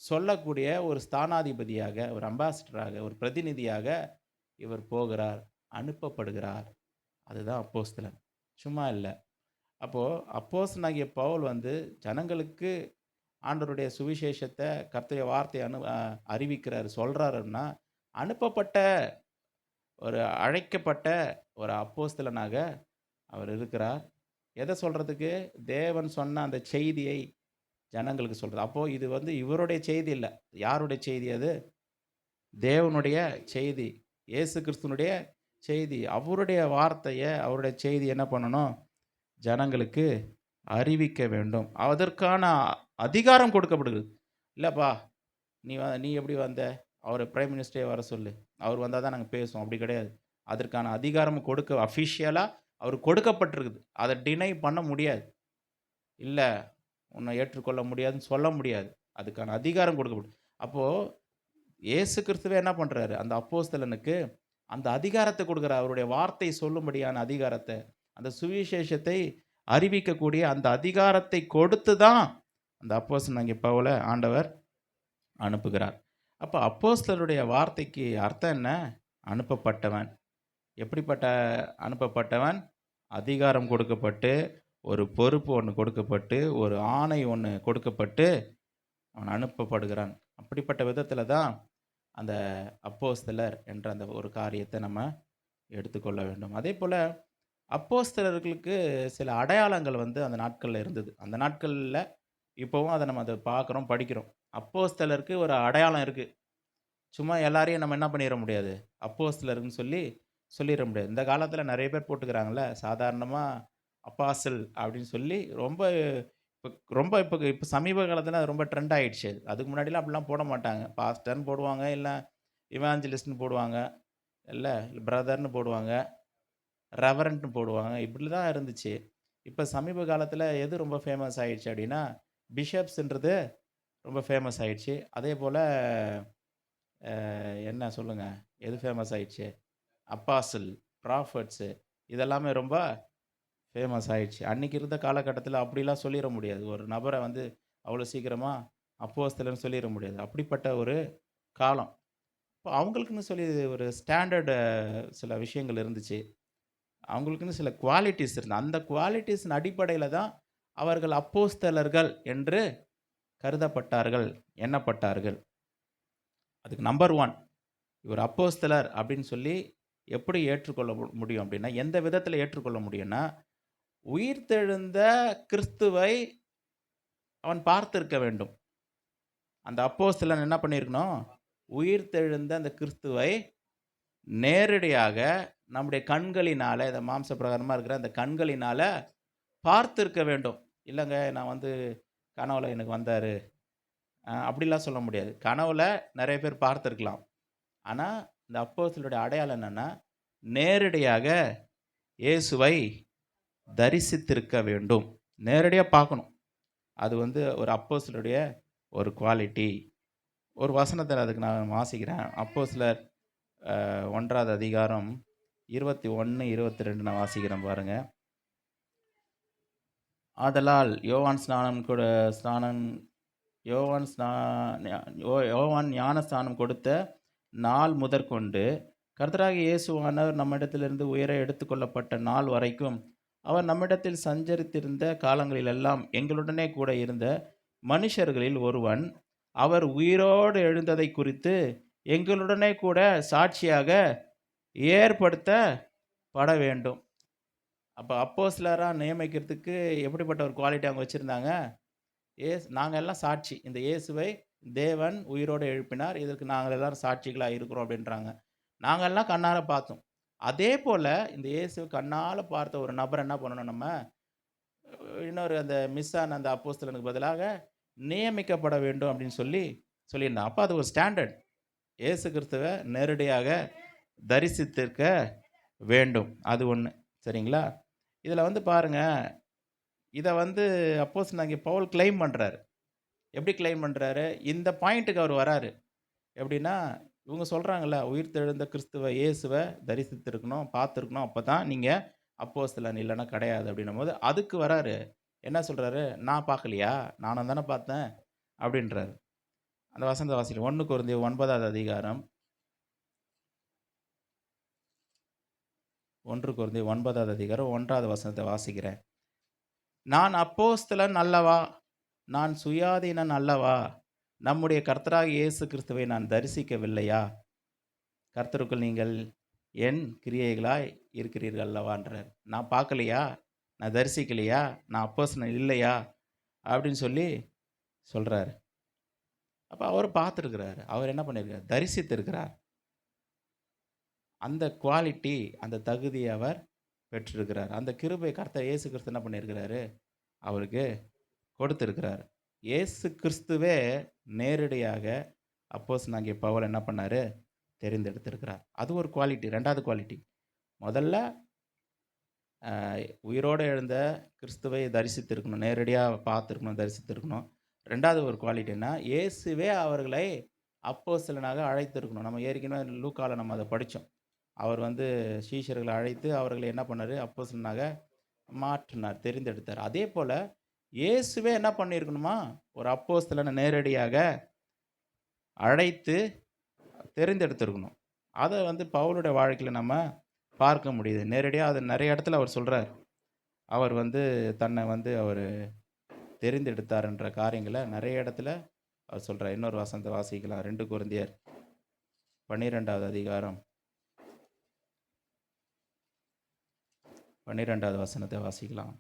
சொல்லக்கூடிய ஒரு ஸ்தானாதிபதியாக, ஒரு அம்பாசிடராக, ஒரு பிரதிநிதியாக இவர் போகிறார், அனுப்பப்படுகிறார். அதுதான் அப்போஸ்தலன், சும்மா இல்லை. அப்போது அப்போஸ்தலனாகிய பவுல் வந்து ஜனங்களுக்கு ஆண்டவருடைய சுவிசேஷத்தை, கர்த்தருடைய வார்த்தையை அறிவிக்கிறார், சொல்கிறாருன்னா, அனுப்பப்பட்ட ஒரு அழைக்கப்பட்ட ஒரு அப்போஸ்தலனாக அவர் இருக்கிறார். எதை சொல்கிறதுக்கு? தேவன் சொன்ன அந்த செய்தியை ஜனங்களுக்கு சொல்கிறது. அப்போது இது வந்து இவருடைய செய்தி இல்லை. யாருடைய செய்தி அது? தேவனுடைய செய்தி, இயேசு கிறிஸ்துனுடைய செய்தி. அவருடைய வார்த்தையை, அவருடைய செய்தி என்ன பண்ணணும், ஜனங்களுக்கு அறிவிக்க வேண்டும். அதற்கான அதிகாரம் கொடுக்கப்படுகிறது. இல்லைப்பா, நீ எப்படி வந்த, அவரை பிரைம் மினிஸ்டரே வர சொல்லு, அவர் வந்தால் தான் நாங்கள் பேசுவோம். அப்படி கிடையாது. அதற்கான அதிகாரம் அஃபிஷியலாக அவர் கொடுக்கப்பட்டிருக்குது. அதை டினை பண்ண முடியாது. இல்லை, உன்னை ஏற்றுக்கொள்ள முடியாதுன்னு சொல்ல முடியாது. அதுக்கான அதிகாரம் கொடுக்கப்படும். அப்போது இயேசு கிறிஸ்துவே என்ன பண்ணுறாரு, அந்த அப்போஸ்தலனுக்கு அந்த அதிகாரத்தை கொடுக்குறார். அவருடைய வார்த்தை சொல்லும்படியான அதிகாரத்தை, அந்த சுவிசேஷத்தை அறிவிக்கக்கூடிய அந்த அதிகாரத்தை கொடுத்து தான் அந்த அப்போஸ்தலனாகிய பவுலை ஆண்டவர் அனுப்புகிறார். அப்போ அப்போஸ்தலருடைய வார்த்தைக்கு அர்த்தம் என்ன? அனுப்பப்பட்டவன். எப்படிப்பட்ட அனுப்பப்பட்டவன்? அதிகாரம் கொடுக்கப்பட்டு, ஒரு பொறுப்பு ஒன்று கொடுக்கப்பட்டு, ஒரு ஆணை ஒன்று கொடுக்கப்பட்டு அவன் அனுப்பப்படுகிறான். அப்படிப்பட்ட விதத்தில் தான் அந்த அப்போஸ்தலர் என்ற அந்த ஒரு காரியத்தை நம்ம எடுத்துக்கொள்ள வேண்டும். அதே போல் அப்போஸ்தலர்களுக்கு சில அடையாளங்கள் வந்து அந்த நாட்களில் இருந்தது. அந்த நாட்களில் இப்போவும் அதை பார்க்குறோம், படிக்கிறோம். அப்போஸ்தலருக்கு ஒரு அடையாளம் இருக்குது. சும்மா எல்லாரையும் நம்ம என்ன பண்ணிட முடியாது, அப்போஸ்தலர்னு சொல்லிட முடியாது. இந்த காலத்தில் நிறைய பேர் போட்டுக்கிறாங்கல்ல, சாதாரணமாக அப்பாசல் அப்படின்னு சொல்லி இப்போ சமீப காலத்தில் அது ரொம்ப ட்ரெண்ட் ஆகிடுச்சு. அதுக்கு முன்னாடிலாம் அப்படிலாம் போட மாட்டாங்க. பாஸ்டர்னு போடுவாங்க, இல்லை இவாஞ்சலிஸ்ட்னு போடுவாங்க, இல்லை பிரதர்னு போடுவாங்க, ரெவரண்ட்னு போடுவாங்க. இப்படி தான் இருந்துச்சு. இப்போ சமீப காலத்தில் எது ரொம்ப ஃபேமஸ் ஆகிடுச்சு அப்படின்னா, பிஷப்ஸ்ன்றது ரொம்ப ஃபேமஸ் ஆகிடுச்சு. அதே போல் என்ன சொல்லுங்கள், எது ஃபேமஸ் ஆகிடுச்சு? அப்பாசல், ப்ராஃபட்ஸு, இதெல்லாமே ரொம்ப ஃபேமஸ் ஆகிடுச்சு. அன்றைக்கி இருந்த காலகட்டத்தில் அப்படிலாம் சொல்லிட முடியாது. ஒரு நபரை வந்து அவ்வளோ சீக்கிரமாக அப்போஸ்தலன்னு சொல்லிட முடியாது. அப்படிப்பட்ட ஒரு காலம். இப்போ அவங்களுக்குன்னு சொல்லி ஒரு ஸ்டாண்டர்டு சில விஷயங்கள் இருந்துச்சு. அவங்களுக்குன்னு சில குவாலிட்டிஸ் இருந்தது. அந்த குவாலிட்டிஸின் அடிப்படையில் தான் அவர்கள் அப்போஸ்தலர்கள் என்று கருதப்பட்டார்கள், எண்ணப்பட்டார்கள். அதுக்கு நம்பர் 1, இவர் அப்போஸ்தலர் அப்படின்னு சொல்லி எப்படி ஏற்றுக்கொள்ள முடியும் அப்படின்னா, எந்த விதத்தில் ஏற்றுக்கொள்ள முடியும்னா, உயிர்த்தெழுந்த கிறிஸ்துவை அவன் பார்த்திருக்க வேண்டும். அந்த அப்போஸ்தலன் என்ன பண்ணியிருக்கணும்? உயிர்த்தெழுந்த அந்த கிறிஸ்துவை நேரடியாக நம்முடைய கண்களினால், இந்த மாம்ச பிரகாரமாக இருக்கிற அந்த கண்களினால் பார்த்திருக்க வேண்டும். இல்லைங்க, நான் வந்து கனவுல எனக்கு வந்தார் அப்படிலாம் சொல்ல முடியாது. கனவுல நிறைய பேர் பார்த்துருக்கலாம். ஆனால் இந்த அப்போஸ்தலருடைய அடையாளம் என்னென்னா, நேரடியாக இயேசுவை தரிசித்திருக்க வேண்டும். நேரடியாக பார்க்கணும். அது ஒரு அப்போஸ்தலருடைய ஒரு குவாலிட்டி. ஒரு வசனத்தில் அதுக்கு நான் வாசிக்கிறேன். அப்போஸ்தலர் 1வது அதிகாரம் 21, 22 நான் வாசிக்கிறேன் பாருங்க. ஆதலால் யோவான் ஞானஸ்நானம் கொடுத்த நாள் முதற்கொண்டு கர்த்தராகிய இயேசுவானவர் நம்மிடத்திலிருந்து உயர எடுத்துக்கொள்ளப்பட்ட நாள் வரைக்கும் அவர் நம்மிடத்தில் சஞ்சரித்திருந்த காலங்களிலெல்லாம் எங்களுடனே கூட இருந்த மனுஷர்களில் ஒருவன் அவர் உயிரோடு எழுந்ததை குறித்து எங்களுடனே கூட சாட்சியாக ஏற்படுத்தப்பட வேண்டும். அப்போ அப்போஸ்தலராக நியமிக்கிறதுக்கு எப்படிப்பட்ட ஒரு குவாலிட்டி அவங்க வச்சுருந்தாங்க? நாங்கள் எல்லாம் சாட்சி, இந்த இயேசுவை தேவன் உயிரோடு எழுப்பினார், இதற்கு நாங்கள் எல்லாரும் சாட்சிகளாக இருக்கிறோம் அப்படின்றாங்க. நாங்கள் எல்லாம் கண்ணார பார்த்தோம். அதே போல் இந்த இயேசு கண்ணால் பார்த்த ஒரு நபர் என்ன பண்ணணும்? நம்ம இன்னொரு அந்த மிஸ் ஆன அந்த அப்போஸ்தலனுக்கு பதிலாக நியமிக்கப்பட வேண்டும் அப்படின்னு சொல்லியிருந்தாங்க. அப்போ அது ஒரு ஸ்டாண்டர்ட். இயேசு கிறிஸ்துவை நேரடியாக தரிசித்திருக்க வேண்டும். அது ஒன்று. சரிங்களா? இதில் பாருங்கள், இதை அப்போஸ்தலனாகிய பவுல் கிளைம் பண்ணுறாரு. எப்படி கிளைம் பண்ணுறாரு? இந்த பாயிண்ட்டுக்கு அவர் வராரு. எப்படின்னா, இவங்க சொல்கிறாங்கல்ல, உயிர்த்தெழுந்த கிறிஸ்துவ இயேசுவை தரிசித்திருக்கணும், பார்த்துருக்கணும், அப்போ தான் நீங்கள் அப்போஸ்தலன், இல்லைன்னா கிடையாது அப்படின்னும் போது அதுக்கு வராரு. என்ன சொல்கிறாரு? நான் பார்க்கலையா, நானும் தானே பார்த்தேன் அப்படின்றாரு. அந்த வசனத்தை வாசிக்கிறேன். 1 கொரிந்தியர் 9வது அதிகாரம் 1 கொரிந்தியர் 9வது அதிகாரம் 1வது வசனத்தை வாசிக்கிறேன். நான் அப்போஸ்தலன் அல்லவா, நான் சுயாதீனன் அல்லவா, நம்முடைய கர்த்தராகிய இயேசு கிறிஸ்துவை நான் தரிசிக்கவில்லையா? கர்த்தருக்குள் நீங்கள் என் கிரியைகளாய் இருக்கிறீர்கள் அல்லவான்றார். நான் பார்க்கலையா, நான் தரிசிக்கலையா, நான் அப்போஸ்தலன் இல்லையா அப்படின்னு சொல்கிறார். அப்போ அவர் பார்த்துருக்கிறார். அவர் என்ன பண்ணியிருக்கார்? தரிசித்திருக்கிறார். அந்த குவாலிட்டி, அந்த தகுதியை அவர் பெற்றிருக்கிறார். அந்த கிருபை கர்த்தர் இயேசு கிறிஸ்து என்ன பண்ணியிருக்கிறாரு? அவருக்கு கொடுத்திருக்கிறார். இயேசு கிறிஸ்துவே நேரடியாக அப்போஸ்தலனாகிய பவுல் என்ன பண்ணார்? தெரிந்தெடுத்திருக்கிறார். அது ஒரு குவாலிட்டி. 2வது குவாலிட்டி, முதல்ல உயிரோடு எழுந்த கிறிஸ்துவை தரிசித்திருக்கணும், நேரடியாக பார்த்துருக்கணும், தரிசித்திருக்கணும். 2வது ஒரு குவாலிட்டின்னா, இயேசுவே அவர்களை அப்போஸ்தலனாக அழைத்திருக்கணும். நம்ம ஏற்கனவே லூக்காவில் நம்ம அதை படித்தோம். அவர் சீஷர்களை அழைத்து அவர்களை என்ன பண்ணார்? அப்போஸ்தலனாக மாற்றினார், தெரிந்தெடுத்தார். அதே போல் இயேசுவே என்ன பண்ணியிருக்கணுமா? ஒரு அப்போஸ்தலனை நேரடியாக அழைத்து தெரிந்தெடுத்திருக்கணும். அதை பவுலுடைய வாழ்க்கையில் நம்ம பார்க்க முடியுது நேரடியாக. அது நிறைய இடத்துல அவர் சொல்கிறார். அவர் தன்னை அவர் தெரிந்தெடுத்தார்ன்ற காரியங்களை நிறைய இடத்துல அவர் சொல்கிறார். இன்னொரு வசனத்தை வாசிக்கலாம். 2 கொரிந்தியர் 12வது அதிகாரம் 12வது வசனத்தை வாசிக்கலாம்.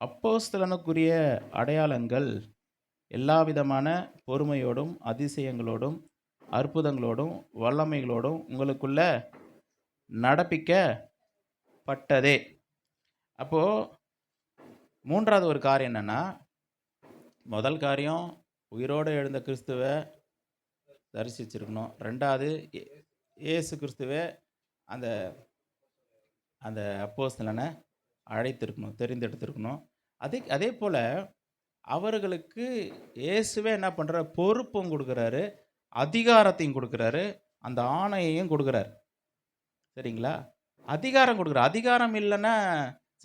அப்போஸ்தலனுக்குரிய அடையாளங்கள் எல்லா விதமான பொறுமையோடும் அதிசயங்களோடும் அற்புதங்களோடும் வல்லமைகளோடும் உங்களுக்குள்ள நடப்பிக்கப்பட்டதே. அப்போது 3வது ஒரு காரியம் என்னென்னா, முதல் காரியம் உயிரோடு எழுந்த கிறிஸ்துவை தரிசிச்சிருக்கணும். 2வது இயேசு கிறிஸ்துவை அந்த அந்த அப்போஸ்தலனை அழைத்திருக்கணும், தெரிந்தெடுத்திருக்கணும். அதே போல் அவர்களுக்கு இயேசுவே என்ன பண்ணுறார்? பொறுப்பும் கொடுக்குறாரு, அதிகாரத்தையும் கொடுக்குறாரு, அந்த ஆணையையும் கொடுக்குறாரு. சரிங்களா? அதிகாரம் கொடுக்குறாரு. அதிகாரம் இல்லைன்னா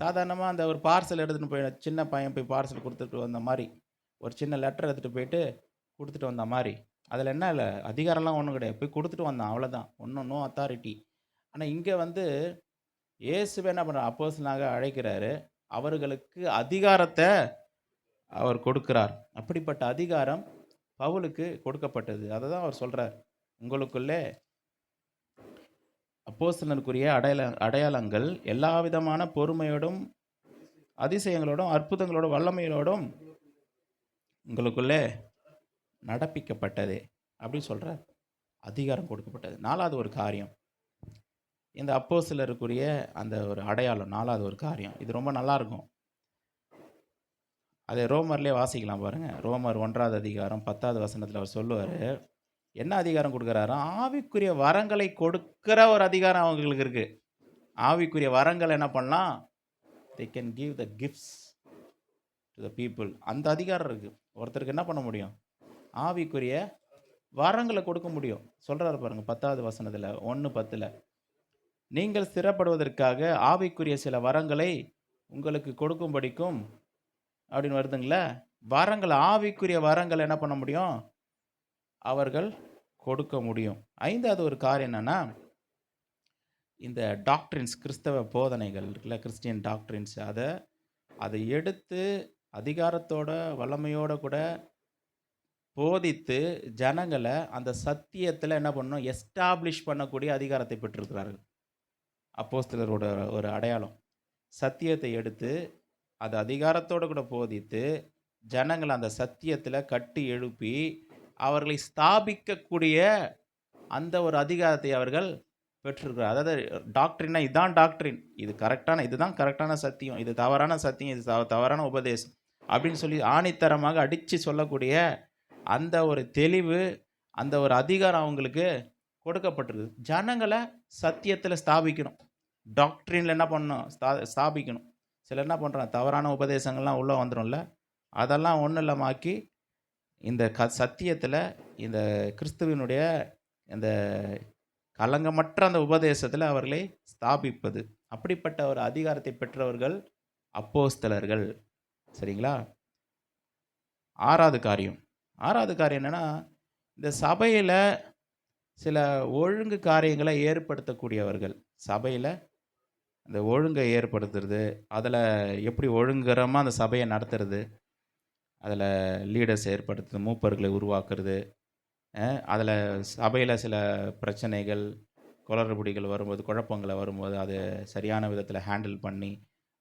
சாதாரணமாக அந்த ஒரு பார்சல் எடுத்துகிட்டு போய், சின்ன பையன் போய் பார்சல் கொடுத்துட்டு வந்த மாதிரி, ஒரு சின்ன லெட்டர் எடுத்துகிட்டு போயிட்டு கொடுத்துட்டு வந்த மாதிரி, அதில் என்ன இல்லை, அதிகாரம்லாம் ஒன்றும் கிடையாது, போய் கொடுத்துட்டு வந்தான், அவ்வளோதான், ஒன்றும் நோ அத்தாரிட்டி. ஆனால் இங்கே இயேசுவே என்ன பண்ணுறார்? அப்போஸ்தலனாக அழைக்கிறாரு, அவர்களுக்கு அதிகாரத்தை அவர் கொடுக்கிறார். அப்படிப்பட்ட அதிகாரம் பவுலுக்கு கொடுக்கப்பட்டது. அதை தான் அவர் சொல்கிறார், உங்களுக்குள்ளே அப்போஸ்தலனுக்குரிய அடையாளங்கள் எல்லா விதமான பொறுமையோடும் அதிசயங்களோடும் அற்புதங்களோடும் வல்லமையோடும் உங்களுக்குள்ளே நடப்பிக்கப்பட்டது அப்படின்னு சொல்கிறார். அதிகாரம் கொடுக்கப்பட்டது. 4வது ஒரு காரியம், இந்த அப்போஸ்தலருக்குரிய அந்த ஒரு அடையாளம். 4வது ஒரு காரியம், இது ரொம்ப நல்லாயிருக்கும். அதை ரோமர்லேயே வாசிக்கலாம் பாருங்கள். ரோமர் 1வது அதிகாரம் 10வது வசனத்தில் அவர் சொல்லுவார், என்ன அதிகாரம் கொடுக்குறாரு? ஆவிக்குரிய வரங்களை கொடுக்கிற ஒரு அதிகாரம் அவங்களுக்கு இருக்குது. ஆவிக்குரிய வரங்கள் என்ன பண்ணலாம்? they can give the gifts to the people. அந்த அதிகாரம் இருக்குது. ஒருத்தருக்கு என்ன பண்ண முடியும்? ஆவிக்குரிய வரங்களை கொடுக்க முடியும். சொல்கிறாரு பாருங்க 10வது வசனத்தில் 1:10 நீங்கள் ஸ்திரப்படுவதற்காக ஆவிக்குரிய சில வரங்களை உங்களுக்கு கொடுக்கும்படிக்கும் அப்படின்னு வருதுங்களே. வரங்கள், ஆவிக்குரிய வரங்கள் என்ன பண்ண முடியும்? அவர்கள் கொடுக்க முடியும். 5வது ஒரு காரியம் என்னன்னா, இந்த டாக்ட்ரின்ஸ், கிறிஸ்தவ போதனைகள் இருக்குல்ல, கிறிஸ்டியன் டாக்ட்ரின்ஸ், அதை எடுத்து அதிகாரத்தோட வல்லமையோட கூட போதித்து ஜனங்களை அந்த சத்தியத்தில் என்ன பண்ணணும்? எஸ்டாப்ளிஷ் பண்ணக்கூடிய அதிகாரத்தை பெற்றிருக்கிறார்கள். அப்போஸ்தலரோட ஒரு அடையாளம். சத்தியத்தை எடுத்து அது அதிகாரத்தோடு கூட போதித்து ஜனங்களை அந்த சத்தியத்தில் கட்டி எழுப்பி அவர்களை ஸ்தாபிக்கக்கூடிய அந்த ஒரு அதிகாரத்தை அவர்கள் பெற்றிருக்கிறார். அதாவது டாக்டரினா இதுதான் டாக்டரின், இது கரெக்டான, இதுதான் கரெக்டான சத்தியம், இது தவறான சத்தியம், இது தவறான உபதேசம் அப்படின்னு சொல்லி ஆணித்தரமாக அடித்து சொல்லக்கூடிய அந்த ஒரு தெளிவு, அந்த ஒரு அதிகாரம் அவங்களுக்கு கொடுக்கப்பட்டிருக்கு. ஜனங்களை சத்தியத்தில் ஸ்தாபிக்கணும். டாக்டரினில் என்ன பண்ணணும்? ஸ்தாபிக்கணும். சிலர் என்ன பண்ணுறாங்க? தவறான உபதேசங்கள்லாம் உள்ளே வந்துடும்ல, அதெல்லாம் ஒன்றும் இல்லாமல் ஆக்கி இந்த சத்தியத்தில், இந்த கிறிஸ்துவினுடைய இந்த கலங்கமற்ற அந்த உபதேசத்தில் அவர்களை ஸ்தாபிப்பது. அப்படிப்பட்ட ஒரு அதிகாரத்தை பெற்றவர்கள் அப்போஸ்தலர்கள். சரிங்களா? ஆறாவது காரியம் என்னென்னா, இந்த சபையில் சில ஒழுங்கு காரியங்களை ஏற்படுத்தக்கூடியவர்கள். சபையில் அந்த ஒழுங்கை ஏற்படுத்துறது, அதில் எப்படி ஒழுங்கரமாக அந்த சபையை நடத்துறது, அதில் லீடர்ஸ் ஏற்படுத்துறது, மூப்பர்களை உருவாக்குறது, அதில் சபையில் சில பிரச்சனைகள், குளறுபடிகள் வரும்போது, குழப்பங்களை வரும்போது அதை சரியான விதத்தில் ஹேண்டில் பண்ணி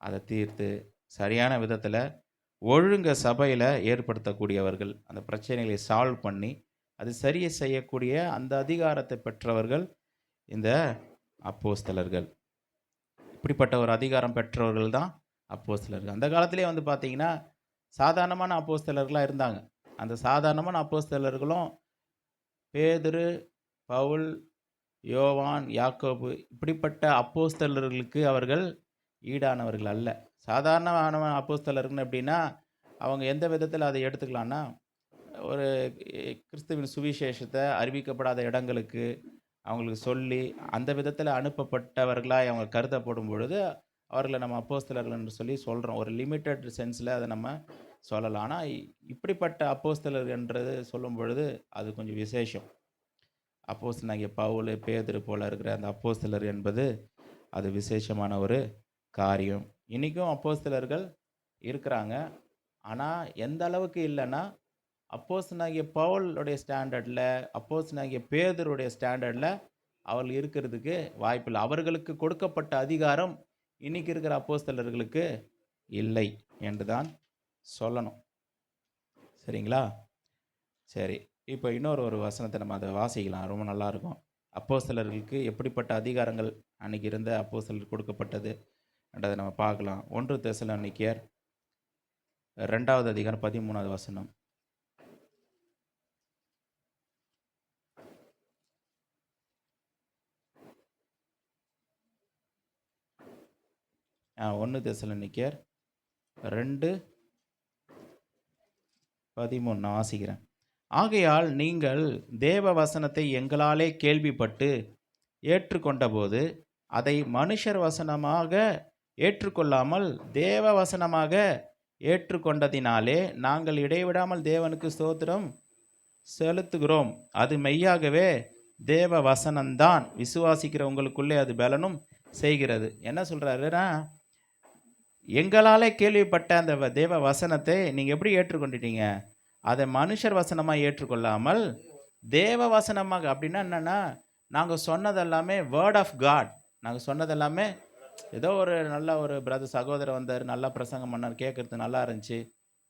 அதை தீர்த்து சரியான விதத்தில் ஒழுங்க சபையில் ஏற்படுத்தக்கூடியவர்கள், அந்த பிரச்சனைகளை சால்வ் பண்ணி அது சரியை செய்யக்கூடிய அந்த அதிகாரத்தை பெற்றவர்கள் இந்த அப்போஸ்தலர்கள். இப்படிப்பட்ட ஒரு அதிகாரம் பெற்றவர்கள் தான் அப்போஸ்தலர்கள். அந்த காலத்திலே வந்து பார்த்திங்கன்னா சாதாரணமான அப்போஸ்தலர்களாக இருந்தாங்க. அந்த சாதாரணமான அப்போஸ்தலர்களும் பேதுரு, பவுல், யோவான், யாக்கோபு இப்படிப்பட்ட அப்போஸ்தலர்களுக்கு அவர்கள் ஈடானவர்கள் அல்ல. சாதாரணமான அப்போஸ்தலர்கள் எப்படின்னா, அவங்க எந்த விதத்தில் அதை எடுத்துக்கலான்னா, ஒரு கிறிஸ்துவின் சுவிசேஷத்தை அறிவிக்கப்படாத இடங்களுக்கு அவங்களுக்கு சொல்லி அந்த விதத்தில் அனுப்பப்பட்டவர்களாக அவங்க கருதப்படும் பொழுது அவர்களை நம்ம அப்போஸ்தலர்கள் என்று சொல்லி சொல்கிறோம். ஒரு லிமிட்டட் சென்ஸில் அதை நம்ம சொல்லலாம். ஆனால் இப்படிப்பட்ட அப்போஸ்தலர் என்றது சொல்லும் பொழுது அது கொஞ்சம் விசேஷம். அப்போஸ்தலனாகிய பவுல், பேதுரு போல இருக்கிற அந்த அப்போஸ்தலர் என்பது அது விசேஷமான ஒரு காரியம். இன்றைக்கும் அப்போஸ்தலர்கள் இருக்கிறாங்க. ஆனால் எந்த அளவுக்கு இல்லைன்னா, அப்போஸ்தலனாகிய பவுலுடைய ஸ்டாண்டர்டில், அப்போஸ்தலனாகிய பேதுருடைய ஸ்டாண்டர்டில் அவர்கள் இருக்கிறதுக்கு வாய்ப்பில்லை. அவர்களுக்கு கொடுக்கப்பட்ட அதிகாரம் இன்றைக்கி இருக்கிற அப்போஸ்தலர்களுக்கு இல்லை என்று தான் சொல்லணும். சரிங்களா? சரி, இப்போ இன்னொரு வசனத்தை நம்ம அதை வாசிக்கலாம், ரொம்ப நல்லாயிருக்கும். அப்போஸ்தலர்களுக்கு எப்படிப்பட்ட அதிகாரங்கள் அன்றைக்கி இருந்த அப்போஸ்தலருக்கு கொடுக்கப்பட்டது என்றதை நம்ம பார்க்கலாம். 1 தெசலோனிக்கேயர் 2வது அதிகாரம் 13வது வசனம். ஒன்று தெசலோனிக்கேயர் 2:13 நான் வாசிக்கிறேன். ஆகையால் நீங்கள் தேவ வசனத்தை எங்களாலே கேள்விப்பட்டு ஏற்றுக்கொண்டபோது அதை மனுஷர் வசனமாக ஏற்றுக்கொள்ளாமல் தேவ வசனமாக ஏற்றுக்கொண்டதினாலே நாங்கள் இடைவிடாமல் தேவனுக்கு ஸ்தோத்திரம் செலுத்துகிறோம். அது மெய்யாகவே தேவ வசனம்தான், விசுவாசிக்கிற உங்களுக்குள்ளே அது பலனும் செய்கிறது. என்ன சொல்கிறாருன்னா, எங்களாலே கேள்விப்பட்ட அந்த தேவ வசனத்தை நீங்கள் எப்படி ஏற்றுக்கொண்டுட்டீங்க? அதை மனுஷர் வசனமாக ஏற்றுக்கொள்ளாமல் தேவ வசனமாக. அப்படின்னா என்னென்னா, நாங்கள் சொன்னதெல்லாமே வேர்ட் ஆஃப் காட். நாங்கள் சொன்னதெல்லாமே ஏதோ ஒரு நல்ல ஒரு பிரதர் சகோதரர் வந்தார், நல்லா பிரசங்கம் பண்ணார், கேட்குறது நல்லா இருந்துச்சு,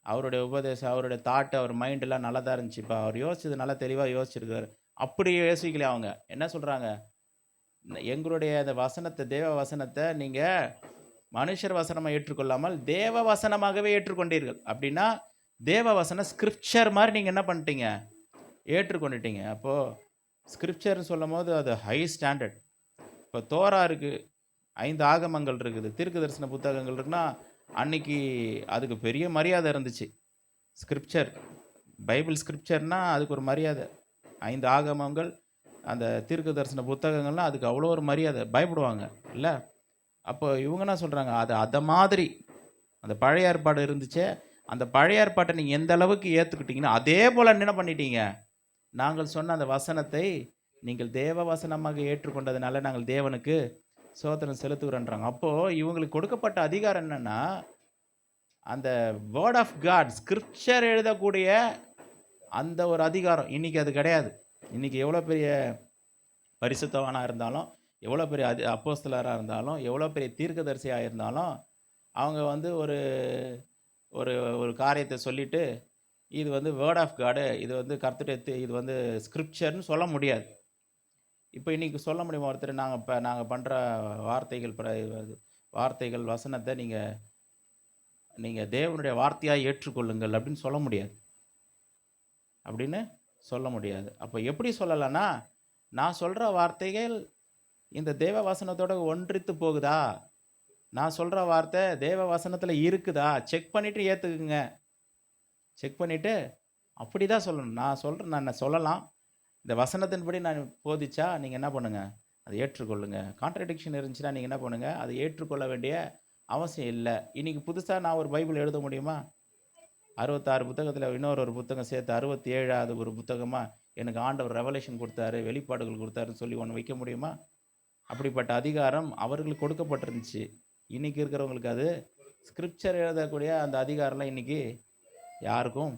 அவருடைய உபதேசம், அவருடைய தாட்டு, அவர் மைண்டெல்லாம் நல்லா தான் இருந்துச்சுப்பா, அவர் யோசிச்சது நல்லா தெளிவாக யோசிச்சிருக்காரு. அப்படி யோசிக்கல. அவங்க என்ன சொல்கிறாங்க? எங்களுடைய அந்த வசனத்தை, தேவ வசனத்தை நீங்கள் மனுஷர் வசனமாக ஏற்றுக்கொள்ளாமல் தேவ வசனமாகவே ஏற்றுக்கொண்டீர்கள். அப்படின்னா தேவ வசனம் ஸ்கிரிப்சர் மாதிரி நீங்கள் என்ன பண்ணிட்டீங்க? ஏற்றுக்கொண்டுட்டீங்க. அப்போது ஸ்கிரிப்சர்னு சொல்லும் போது அது ஹை ஸ்டாண்டர்ட். இப்போ தோரா இருக்குது, 5 ஆகமங்கள் இருக்குது, தீர்க்க தரிசன புத்தகங்கள் இருக்குன்னா, அன்னைக்கு அதுக்கு பெரிய மரியாதை இருந்துச்சு. ஸ்கிரிப்சர், பைபிள் ஸ்கிரிப்சர்னா அதுக்கு ஒரு மரியாதை. 5 ஆகமங்கள், அந்த தீர்க்க தரிசன புத்தகங்கள்லாம் அதுக்கு அவ்வளோ ஒரு மரியாதை. பயப்படுவாங்க இல்ல? அப்போ இவங்க என்ன சொல்றாங்க, அது அத மாதிரி அந்த பழைய ஏற்பாடு இருந்துச்சே, அந்த பழைய ஏற்பாட்டை நீங்க எந்த அளவுக்கு ஏத்துக்கிட்டீங்கன்னா, அதே போல என்ன பண்ணிட்டீங்க? நாங்கள் சொன்ன அந்த வசனத்தை நீங்கள் தேவ வசனமாக ஏற்றுக்கொண்டதுனால நாங்கள் தேவனுக்கு ஸ்தோத்திரம் செலுத்துகிறோன்றாங்க. அப்போ இவங்களுக்கு கொடுக்கப்பட்ட அதிகாரம் என்னன்னா, அந்த வேர்ட் ஆஃப் காட் ஸ்கிரிப்சர் எழுதக்கூடிய அந்த ஒரு அதிகாரம். இன்னைக்கு அது கிடையாது. இன்னைக்கு எவ்வளோ பெரிய பரிசுத்தவானா இருந்தாலும், எவ்வளோ பெரிய அப்போஸ்தலரா இருந்தாலும், எவ்வளோ பெரிய தீர்க்கதரிசியா இருந்தாலும், அவங்க வந்து ஒரு ஒரு ஒரு காரியத்தை சொல்லிட்டு, இது வந்து வேர்ட் ஆஃப் காடு, இது வந்து கர்த்தருடைய இது வந்து ஸ்கிரிப்சர்ன்னு சொல்ல முடியாது. இப்போ இன்னைக்கு சொல்ல முடியுமா ஒருத்தர், நாங்க பண்ற வார்த்தைகள் வார்த்தைகள், வசனத்தை நீங்க நீங்க தேவனுடைய வார்த்தையா ஏற்றுக்கொள்ளுங்கள் அப்படின்னு சொல்ல முடியாது. அப்படின்னு சொல்ல முடியாது. அப்போ எப்படி சொல்லலாம்னா, நான் சொல்ற வார்த்தைகள் இந்த தேவ வசனத்தோட ஒன்றித்து போகுதா? நான் சொல்ற வார்த்தை தேவ வசனத்துல இருக்குதா? செக் பண்ணிட்டு ஏத்துக்குங்க. செக் பண்ணிட்டு அப்படிதான் சொல்லணும். நான் சொல்லலாம். இந்த வசனத்தின்படி நான் போதிச்சா நீங்க என்ன பண்ணுங்க? அதை ஏற்றுக்கொள்ளுங்க. கான்ட்ரடிக்ஷன் இருந்துச்சுன்னா நீங்க என்ன பண்ணுங்க? அதை ஏற்றுக்கொள்ள வேண்டிய அவசியம் இல்ல. இன்னைக்கு புதுசா நான் ஒரு பைபிள் எழுத முடியுமா? 66 புத்தகத்துல இன்னொரு புத்தகம் சேர்த்து 67வது ஒரு புத்தகமா எனக்கு ஆண்டவர் ரெவலேஷன் கொடுத்தாரு, வெளிப்பாடுகள் கொடுத்தாருன்னு சொல்லி ஒன்று வைக்க முடியுமா? அப்படிப்பட்ட அதிகாரம் அவர்களுக்கு கொடுக்கப்பட்டிருந்துச்சு. இன்னைக்கு இருக்கிறவங்களுக்கு அது ஸ்கிரிப்சர் எழுதக்கூடிய அந்த அதிகாரம்லாம் இன்னைக்கு யாருக்கும்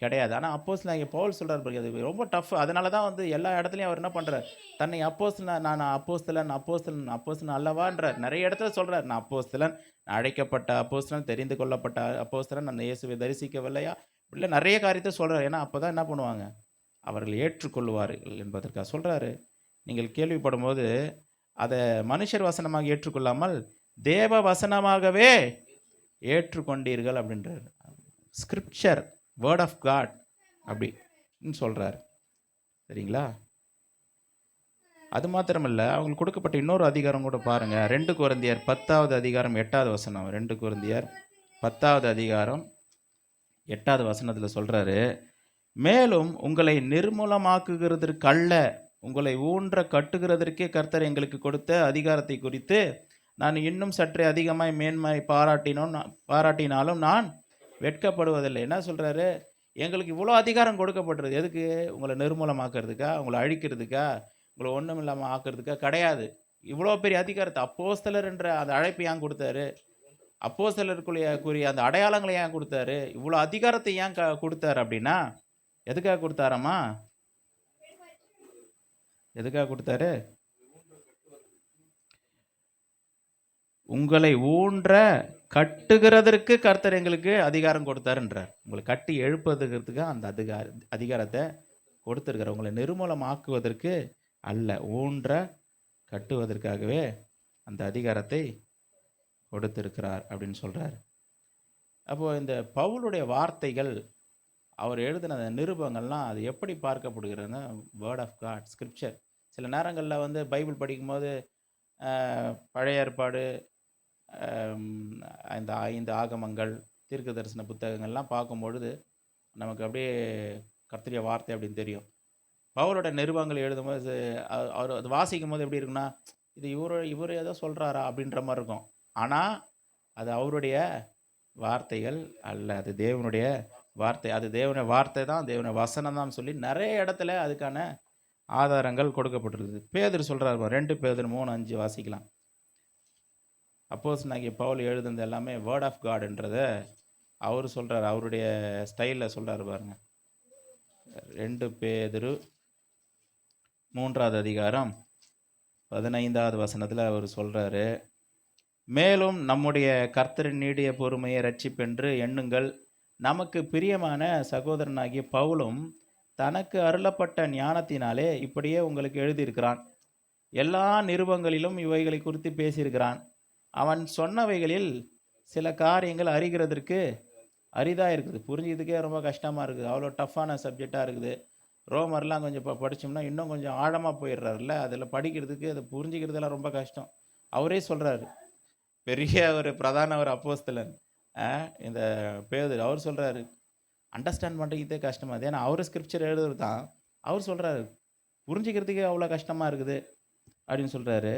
கிடையாது. ஆனால் அப்போஸ்தலனாகிய பவுல் சொல்றாரு பாருங்க, அது ரொம்ப டஃப். அதனால தான் வந்து எல்லா இடத்துலையும் அவர் என்ன பண்றார், தன்னை அப்போஸ்தலன், நான் அப்போஸ்தலன் அப்போஸ்தலன் அப்போஸ்தலன் அல்லவான்றார். நிறைய இடத்துல சொல்றார், நான் அப்போஸ்தலன், நான் அழைக்கப்பட்ட அப்போஸ்தலன், தெரிந்து கொள்ளப்பட்ட அப்போஸ்தலன், நான் இயேசுவை தரிசிக்கவில்லையா, இப்படிலாம் நிறைய காரியத்தை சொல்றாரு. ஏன்னா அப்பதான் என்ன பண்ணுவாங்க, அவர்கள் ஏற்றுக்கொள்வார்கள் என்பதற்காக சொல்றாரு. நீங்கள் கேள்விப்படும் போது அதை மனுஷர் வசனமாக ஏற்றுக்கொள்ளாமல் தேவ வசனமாகவே ஏற்றுக்கொண்டீர்கள் அப்படின்றார். ஸ்கிரிப்சர், வேர்ட் ஆஃப் காட் அப்படின்னு சொல்றாரு. சரிங்களா? அது மாத்திரமல்ல, அவங்களுக்கு கொடுக்கப்பட்ட இன்னொரு அதிகாரம் கூட பாருங்க. 2 கொரிந்தியர் 10வது அதிகாரம் 8வது வசனம். 2 கொரிந்தியர் 10வது அதிகாரம் 8வது வசனத்துல சொல்றாரு, மேலும் உங்களை நிர்மூலமாக்குகிறதற்கு அல்ல, உங்களை ஊன்ற கட்டுகிறதற்கே கர்த்தர் எங்களுக்கு கொடுத்த அதிகாரத்தை குறித்து நான் இன்னும் சற்றே அதிகமாய் மேன்மை பாராட்டினாலும் நான் வெட்கப்படுவதில்லை. என்ன சொல்றாரு, எங்களுக்கு இவ்வளோ அதிகாரம் கொடுக்கப்பட்டிருக்கு. எதுக்கு? உங்களை நிர்மூலமாக்குறதுக்கா, உங்களை அழிக்கிறதுக்கா, உங்களை ஒன்றும் இல்லாமல் ஆக்குறதுக்கா கிடையாது. இவ்வளோ பெரிய அதிகாரத்தை அப்போஸ்தலர் என்ற அந்த அழைப்பு ஏன் கொடுத்தாரு? அப்போஸ்தலருக்குரிய அந்த அடையாளங்களை ஏன் கொடுத்தாரு? இவ்வளோ அதிகாரத்தை ஏன் கொடுத்தாரு அப்படின்னா, எதுக்காக கொடுத்தாராமா? எதுக்காக கொடுத்தாரு? உங்களை ஊன்ற கட்டுகிறதற்கு கர்த்தர் எங்களுக்கு அதிகாரம் கொடுத்தாருன்றார். உங்களை கட்டி எழுப்புவதற்கு அந்த அதிகாரத்தை கொடுத்திருக்கிறார். உங்களை நிர்மூலமாக்குவதற்கு அல்ல, ஊன்ற கட்டுவதற்காகவே அந்த அதிகாரத்தை கொடுத்திருக்கிறார் அப்படின்னு சொல்றார். அப்போ இந்த பவுலுடைய வார்த்தைகள், அவர் எழுதின நிருபங்கள்லாம் அது எப்படி பார்க்கப்படுகிறதுன்னா, வேர்ட் ஆஃப் காட், ஸ்கிரிப்சர். சில நேரங்களில் வந்து பைபிள் படிக்கும்போது பழைய ஏற்பாடு, இந்த 5 ஆகமங்கள், தீர்க்க தரிசன புத்தகங்கள்லாம் பார்க்கும்பொழுது நமக்கு அப்படியே கர்த்தருடைய வார்த்தை அப்படின்னு தெரியும். பவுலோட நிருபங்கள் எழுதும்போது அவர் அது வாசிக்கும் போது எப்படி இருக்குன்னா, இது இவர் ஏதோ சொல்கிறாரா அப்படின்ற மாதிரி இருக்கும். ஆனால் அது அவருடைய வார்த்தைகள் அல்ல, அது தேவனுடைய வார்த்தை. அது தேவனுடைய வார்த்தை தான், தேவனுடைய வசனம் தான் சொல்லி நிறைய இடத்துல அதுக்கான ஆதாரங்கள் கொடுக்கப்பட்டிருக்குது. பேதுரு சொல்கிறார், 2 பேதுரு 3:5 வாசிக்கலாம். அப்போஸ்தலனாகிய பவுல் எழுதுனது எல்லாமே வேர்ட் ஆஃப் காட்ன்றதை அவர் சொல்கிறார், அவருடைய ஸ்டைலில் சொல்கிறார் பாருங்க. 2 பேதுரு 3வது அதிகாரம் 15வது வசனத்தில் அவர் சொல்கிறாரு, மேலும் நம்முடைய கர்த்தரின் நீடிய பொறுமையை இரட்சிப்பென்று எண்ணுங்கள். நமக்கு பிரியமான சகோதரனாகிய பவுலும் தனக்கு அருளப்பட்ட ஞானத்தினாலே இப்படியே உங்களுக்கு எழுதியிருக்கிறான். எல்லா நிருபங்களிலும் இவைகளை குறித்து பேசியிருக்கிறான். அவன் சொன்னவைகளில் சில காரியங்கள் அறிகிறதற்கு அரிதாக இருக்குது, புரிஞ்சுக்கிறதுக்கே ரொம்ப கஷ்டமாக இருக்குது, அவ்வளோ டஃப்பான சப்ஜெக்டாக இருக்குது. ரோமர்லாம் கொஞ்சம் படித்தோம்னா இன்னும் கொஞ்சம் ஆழமாக போயிடுறாருல்ல, அதில் படிக்கிறதுக்கு அதை புரிஞ்சுக்கிறதுலாம் ரொம்ப கஷ்டம். அவரே சொல்றாரு. பெரிய ஒரு பிரதான ஒரு அப்போஸ்தலன். அ இந்த பேதுரு அவர் சொல்றாரு, அண்டர்ஸ்டாண்ட் பண்றதுக்கே கஷ்டமா இருக்குது. ஏன்னா அவரு ஸ்கிரிப்சர் எழுதுறது தான். அவர் சொல்றாரு, புரிஞ்சுக்கிறதுக்கே அவ்வளோ கஷ்டமா இருக்குது அப்படின்னு சொல்றாரு.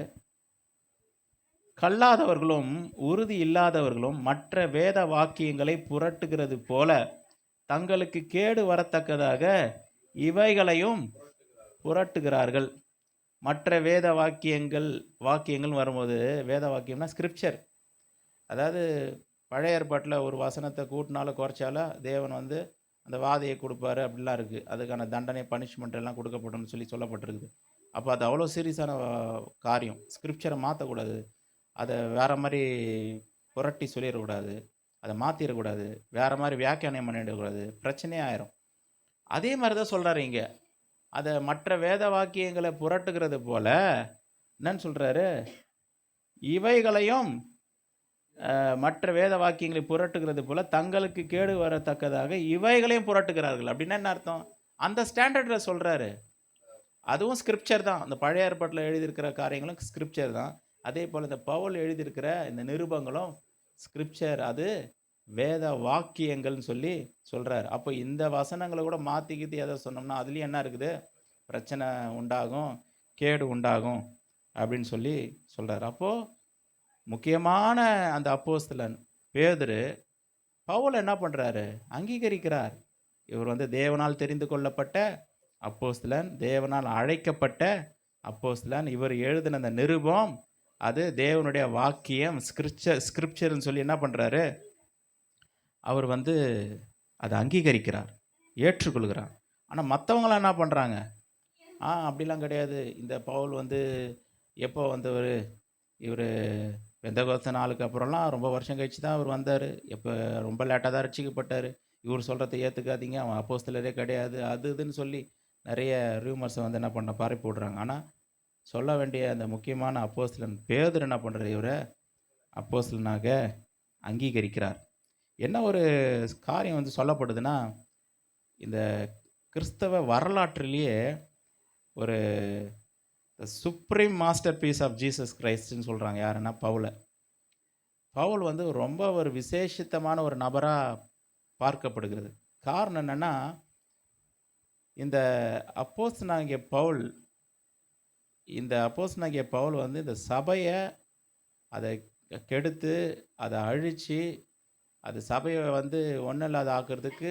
கல்லாதவர்களும் உறுதி இல்லாதவர்களும் மற்ற வேத வாக்கியங்களை புரட்டுகிறது போல தங்களுக்கு கேடு வரத்தக்கதாக இவைகளையும் புரட்டுகிறார்கள். மற்ற வேத வாக்கியங்கள் வரும்போது, வேத வாக்கியம்னா ஸ்கிரிப்சர். அதாவது பழைய ஏற்பாட்டில் ஒரு வசனத்தை கூட்டினாலும் குறைச்சாலும் தேவன் வந்து அந்த வாதையை கொடுப்பாரு அப்படிலாம் இருக்குது. அதுக்கான தண்டனை பனிஷ்மெண்ட் எல்லாம் கொடுக்கப்படும் சொல்லி சொல்லப்பட்டிருக்குது. அப்போ அது அவ்வளோ சீரியஸான காரியம். ஸ்கிரிப்சரை மாற்றக்கூடாது. அதை வேற மாதிரி புரட்டி சொல்லிடக்கூடாது. அதை மாற்றிடக்கூடாது. வேற மாதிரி வியாக்கியானம் பண்ணிடக்கூடாது. பிரச்சனையே ஆயிரும். அதே மாதிரி தான் சொல்கிறாரு இங்கே. அதை மற்ற வேத வாக்கியங்களை புரட்டுகிறது போல என்னன்னு சொல்கிறாரு, இவைகளையும் மற்ற வேத வாக்கியங்களை புரட்டுகிறது போல தங்களுக்கு கேடு வரத்தக்கதாக இவைகளையும் புரட்டுகிறார்கள். அப்படின்னா என்ன அர்த்தம்? அந்த ஸ்டாண்டர்டில் சொல்கிறாரு. அதுவும் ஸ்கிரிப்சர் தான். அந்த பழைய ஏற்பாட்டில் எழுதியிருக்கிற காரியங்களும் ஸ்கிரிப்சர் தான். அதே போல் இந்த பவுல் எழுதியிருக்கிற இந்த நிருபங்களும் ஸ்கிரிப்சர். அது வேத வாக்கியங்கள்னு சொல்லி சொல்கிறார். அப்போ இந்த வசனங்களை கூட மாற்றிக்கிட்டு எதை சொன்னோம்னா அதுலேயும் என்ன இருக்குது? பிரச்சனை உண்டாகும், கேடு உண்டாகும் அப்படின்னு சொல்லி சொல்கிறார். அப்போது முக்கியமான அந்த அப்போஸ்தலன் பேதுரு பவுல் என்ன பண்ணுறாரு? அங்கீகரிக்கிறார். இவர் வந்து தேவனால் தெரிந்து கொள்ளப்பட்ட அப்போஸ்தலன், தேவனால் அழைக்கப்பட்ட அப்போஸ்தலன். இவர் எழுதின அந்த நிருபம் அது தேவனுடைய வாக்கியம், ஸ்கிரிப்சர்னு சொல்லி என்ன பண்ணுறாரு? அவர் வந்து அதை அங்கீகரிக்கிறார், ஏற்றுக்கொள்கிறார். ஆனால் மற்றவங்களாம் என்ன பண்ணுறாங்க? அப்படிலாம் கிடையாது. இந்த பவுல் வந்து எப்போ வந்தவர்? இவர் பெந்தகோஸ்து நாளுக்கு அப்புறம்லாம் ரொம்ப வருஷம் கழிச்சு தான் அவர் வந்தார். எப்போ ரொம்ப லேட்டாக தான் ரட்சிக்கப்பட்டார். இவர் சொல்கிறத ஏற்றுக்காதீங்க, அவன் அப்போஸ்தலரே கிடையாது, அது இதுன்னு சொல்லி நிறைய ரூமர்ஸை வந்து என்ன பரப்பி விடுறாங்க. ஆனால் சொல்ல வேண்டிய அந்த முக்கியமான அப்போஸ்தலன் பேதுரு என்ன பண்ணுறாரு? இவரை அப்போஸ்தலனாக அங்கீகரிக்கிறார். என்ன ஒரு காரியம் வந்து சொல்லப்படுதுன்னா, இந்த கிறிஸ்தவ வரலாற்றிலேயே ஒரு supreme masterpiece of Jesus கிரைஸ்ட்னு சொல்கிறாங்க. யாருன்னா பவுல் வந்து ரொம்ப ஒரு விசேஷித்தமான ஒரு நபராக பார்க்கப்படுகிறது. காரணம் என்னென்னா, இந்த அப்போஸ்தலனாகிய பவுல் வந்து இந்த சபையை அதை கெடுத்து அதை அழித்து அது சபையை வந்து ஒன்றும் இல்லாத ஆக்கிறதுக்கு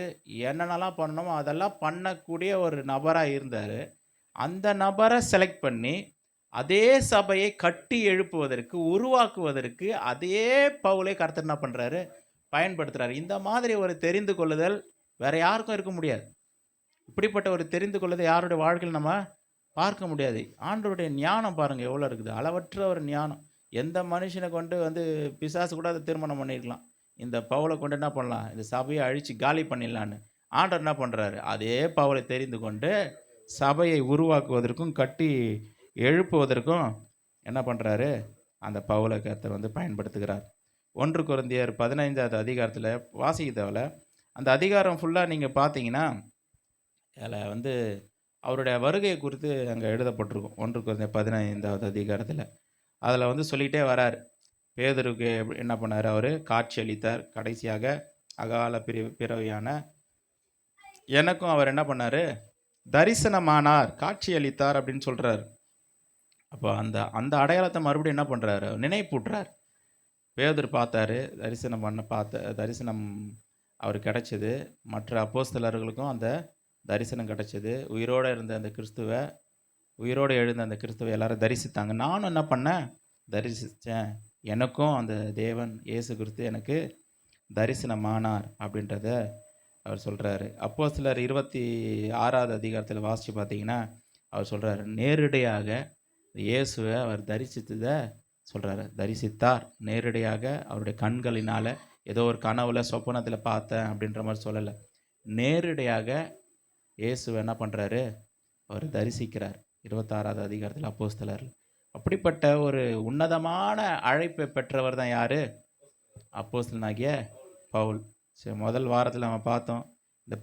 என்னென்னலாம் பண்ணணுமோ அதெல்லாம் பண்ணக்கூடிய ஒரு நபராக இருந்தார். அந்த நபரை செலக்ட் பண்ணி அதே சபையை கட்டி எழுப்புவதற்கு, உருவாக்குவதற்கு அதே பவுலை கர்த்தர் என்ன பண்ணுறாரு? பயன்படுத்துகிறார். இந்த மாதிரி ஒரு தெரிந்து கொள்ளுதல் வேற யாருக்கும் இருக்க முடியாது. இப்படிப்பட்ட ஒரு தெரிந்து கொள்ளுதல் யாருடைய வாழ்க்கையில் நம்ம பார்க்க முடியாது. ஆண்டவருடைய ஞானம் பாருங்கள் எவ்வளோ இருக்குது. அளவற்ற ஒரு ஞானம். எந்த மனுஷனை கொண்டு வந்து பிசாசு கூட அதை திருமணம் பண்ணியிருக்கலாம். இந்த பவுலை கொண்டு என்ன பண்ணலாம்? இந்த சபையை அழித்து காலி பண்ணிடலான்னு ஆண்டவர் என்ன பண்ணுறாரு? அதே பவுலை தெரிந்து கொண்டு சபையை உருவாக்குவதற்கும் கட்டி எழுப்புவதற்கும் என்ன பண்ணுறாரு? அந்த பவுலை கர்த்தர் வந்து பயன்படுத்துகிறார். 1 கொரிந்தியர் 15வது அதிகாரத்தில் வாசிக்க தேவையில்ல. அந்த அதிகாரம் ஃபுல்லாக நீங்கள் பார்த்தீங்கன்னா அதில் வந்து அவருடைய வருகை குறித்து அங்கே எழுதப்பட்டிருக்கும். 1 கொரிந்தியர் 15வது அதிகாரத்தில் அதில் வந்து சொல்லிகிட்டே வரார். பேதுருக்கு என்ன பண்ணார்? அவர் காட்சி அளித்தார். கடைசியாக அகால பிறவியான எனக்கும் அவர் என்ன பண்ணார்? தரிசனமானார், காட்சி அளித்தார் அப்படின்னு சொல்கிறார். அப்போ அந்த அடையாளத்தை மறுபடியும் என்ன பண்ணுறாரு? நினைப்பூட்டுறார். பேதுரு பார்த்தாரு, தரிசனம் அவர் கிடைச்சது. மற்ற அப்போஸ்தலர்களுக்கும் அந்த தரிசனம் கிடைச்சது. உயிரோடு எழுந்த அந்த கிறிஸ்துவை எல்லாரும் தரிசித்தாங்க. நானும் என்ன பண்ணேன்? தரிசித்தேன். எனக்கும் அந்த தேவன் இயேசு கிறிஸ்து எனக்கு தரிசனமானார் அப்படின்றத அவர் சொல்கிறாரு. அப்போஸ்தலர் 26வது அதிகாரத்தில் வாசித்து பார்த்தீங்கன்னா அவர் சொல்கிறாரு, நேரடியாக இயேசுவை அவர் தரிசித்ததை சொல்கிறாரு. தரிசித்தார் நேரடியாக அவருடைய கண்களினால். ஏதோ ஒரு கனவுல சொப்பனத்தில் பார்த்தேன் அப்படின்ற மாதிரி சொல்லலை. நேரடியாக இயேசுவை என்ன பண்ணுறாரு? அவர் தரிசிக்கிறார். 26வது அதிகாரத்தில் அப்போஸ்தலர். அப்படிப்பட்ட ஒரு உன்னதமான அழைப்பை பெற்றவர் தான் யார்? அப்போஸ்தலனாகிய பவுல். சரி, முதல் வாரத்தில் நம்ம பார்த்தோம் இந்த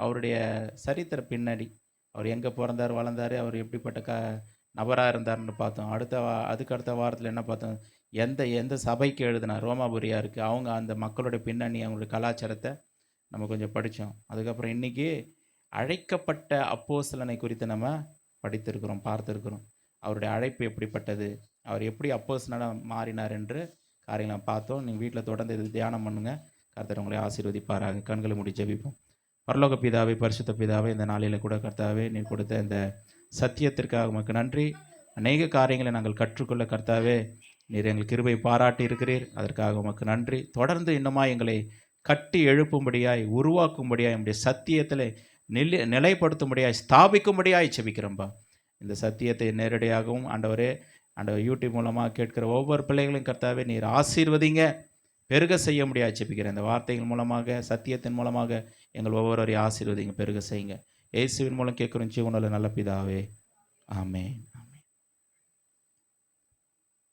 அவருடைய சரித்திர பின்னாடி. அவர் எங்கே பிறந்தார், வளர்ந்தார், அவர் எப்படிப்பட்ட நபராக இருந்தாருன்னு பார்த்தோம். அதுக்கு அடுத்த வாரத்தில் என்ன பார்த்தோம், எந்த எந்த சபைக்கு எழுதினார், ரோமாபுரியா இருக்குது, அவங்க அந்த மக்களுடைய பின்னணி, அவங்களுடைய கலாச்சாரத்தை நம்ம கொஞ்சம் படித்தோம். அதுக்கப்புறம் இன்றைக்கி அழைக்கப்பட்ட அப்போஸ்தலனை குறித்து நம்ம படித்திருக்கிறோம், பார்த்துருக்கிறோம். அவருடைய அழைப்பு எப்படிப்பட்டது, அவர் எப்படி அப்போஸ்தலனாக மாறினார் என்று காரியங்களை பார்த்தோம். நீங்கள் வீட்டில் தொடர்ந்து இது தியானம் பண்ணுங்கள். கர்த்தர் உங்களை ஆசீர்வதிப்பாராக. கண்களை மூடி ஜெபிப்போம். பரலோக பிதாவே, பரிசுத்த பிதாவே, இந்த நாளில் கூட கர்த்தாவே நீர் கொடுத்த இந்த சத்தியத்திற்காக உமக்கு நன்றி. அநேக காரியங்களை நாங்கள் கற்றுக்கொள்ள கர்த்தாவே நீர் எங்கள் கிருபை பாராட்டி இருக்கிறீர். அதற்காக உமக்கு நன்றி. தொடர்ந்து இன்னுமா எங்களை கட்டி எழுப்பும்படியாய், உருவாக்கும்படியாய், நம்முடைய சத்தியத்தில் நிலைப்படுத்தும்படியாய், ஸ்தாபிக்கும்படியாய் செபிக்கிறோம்பா. இந்த சத்தியத்தை நேரடியாகவும் ஆண்டவரே, ஆண்டவர் யூடியூப் மூலமாக கேட்கிற ஒவ்வொரு பிள்ளைகளையும் கர்த்தாவே நீர் ஆசீர்வதிங்க, பெருக செய்ய முடியாது செபிக்கிறேன். இந்த வார்த்தைகள் மூலமாக, சத்தியத்தின் மூலமாக எங்கள் ஒவ்வொருவரையும் ஆசீர்வதிங்க, பெருக செய்யுங்க. இயேசுவின் மூலம் கேட்குறோம் ஜீவனுள்ள நல்ல பிதாவே, ஆமென்.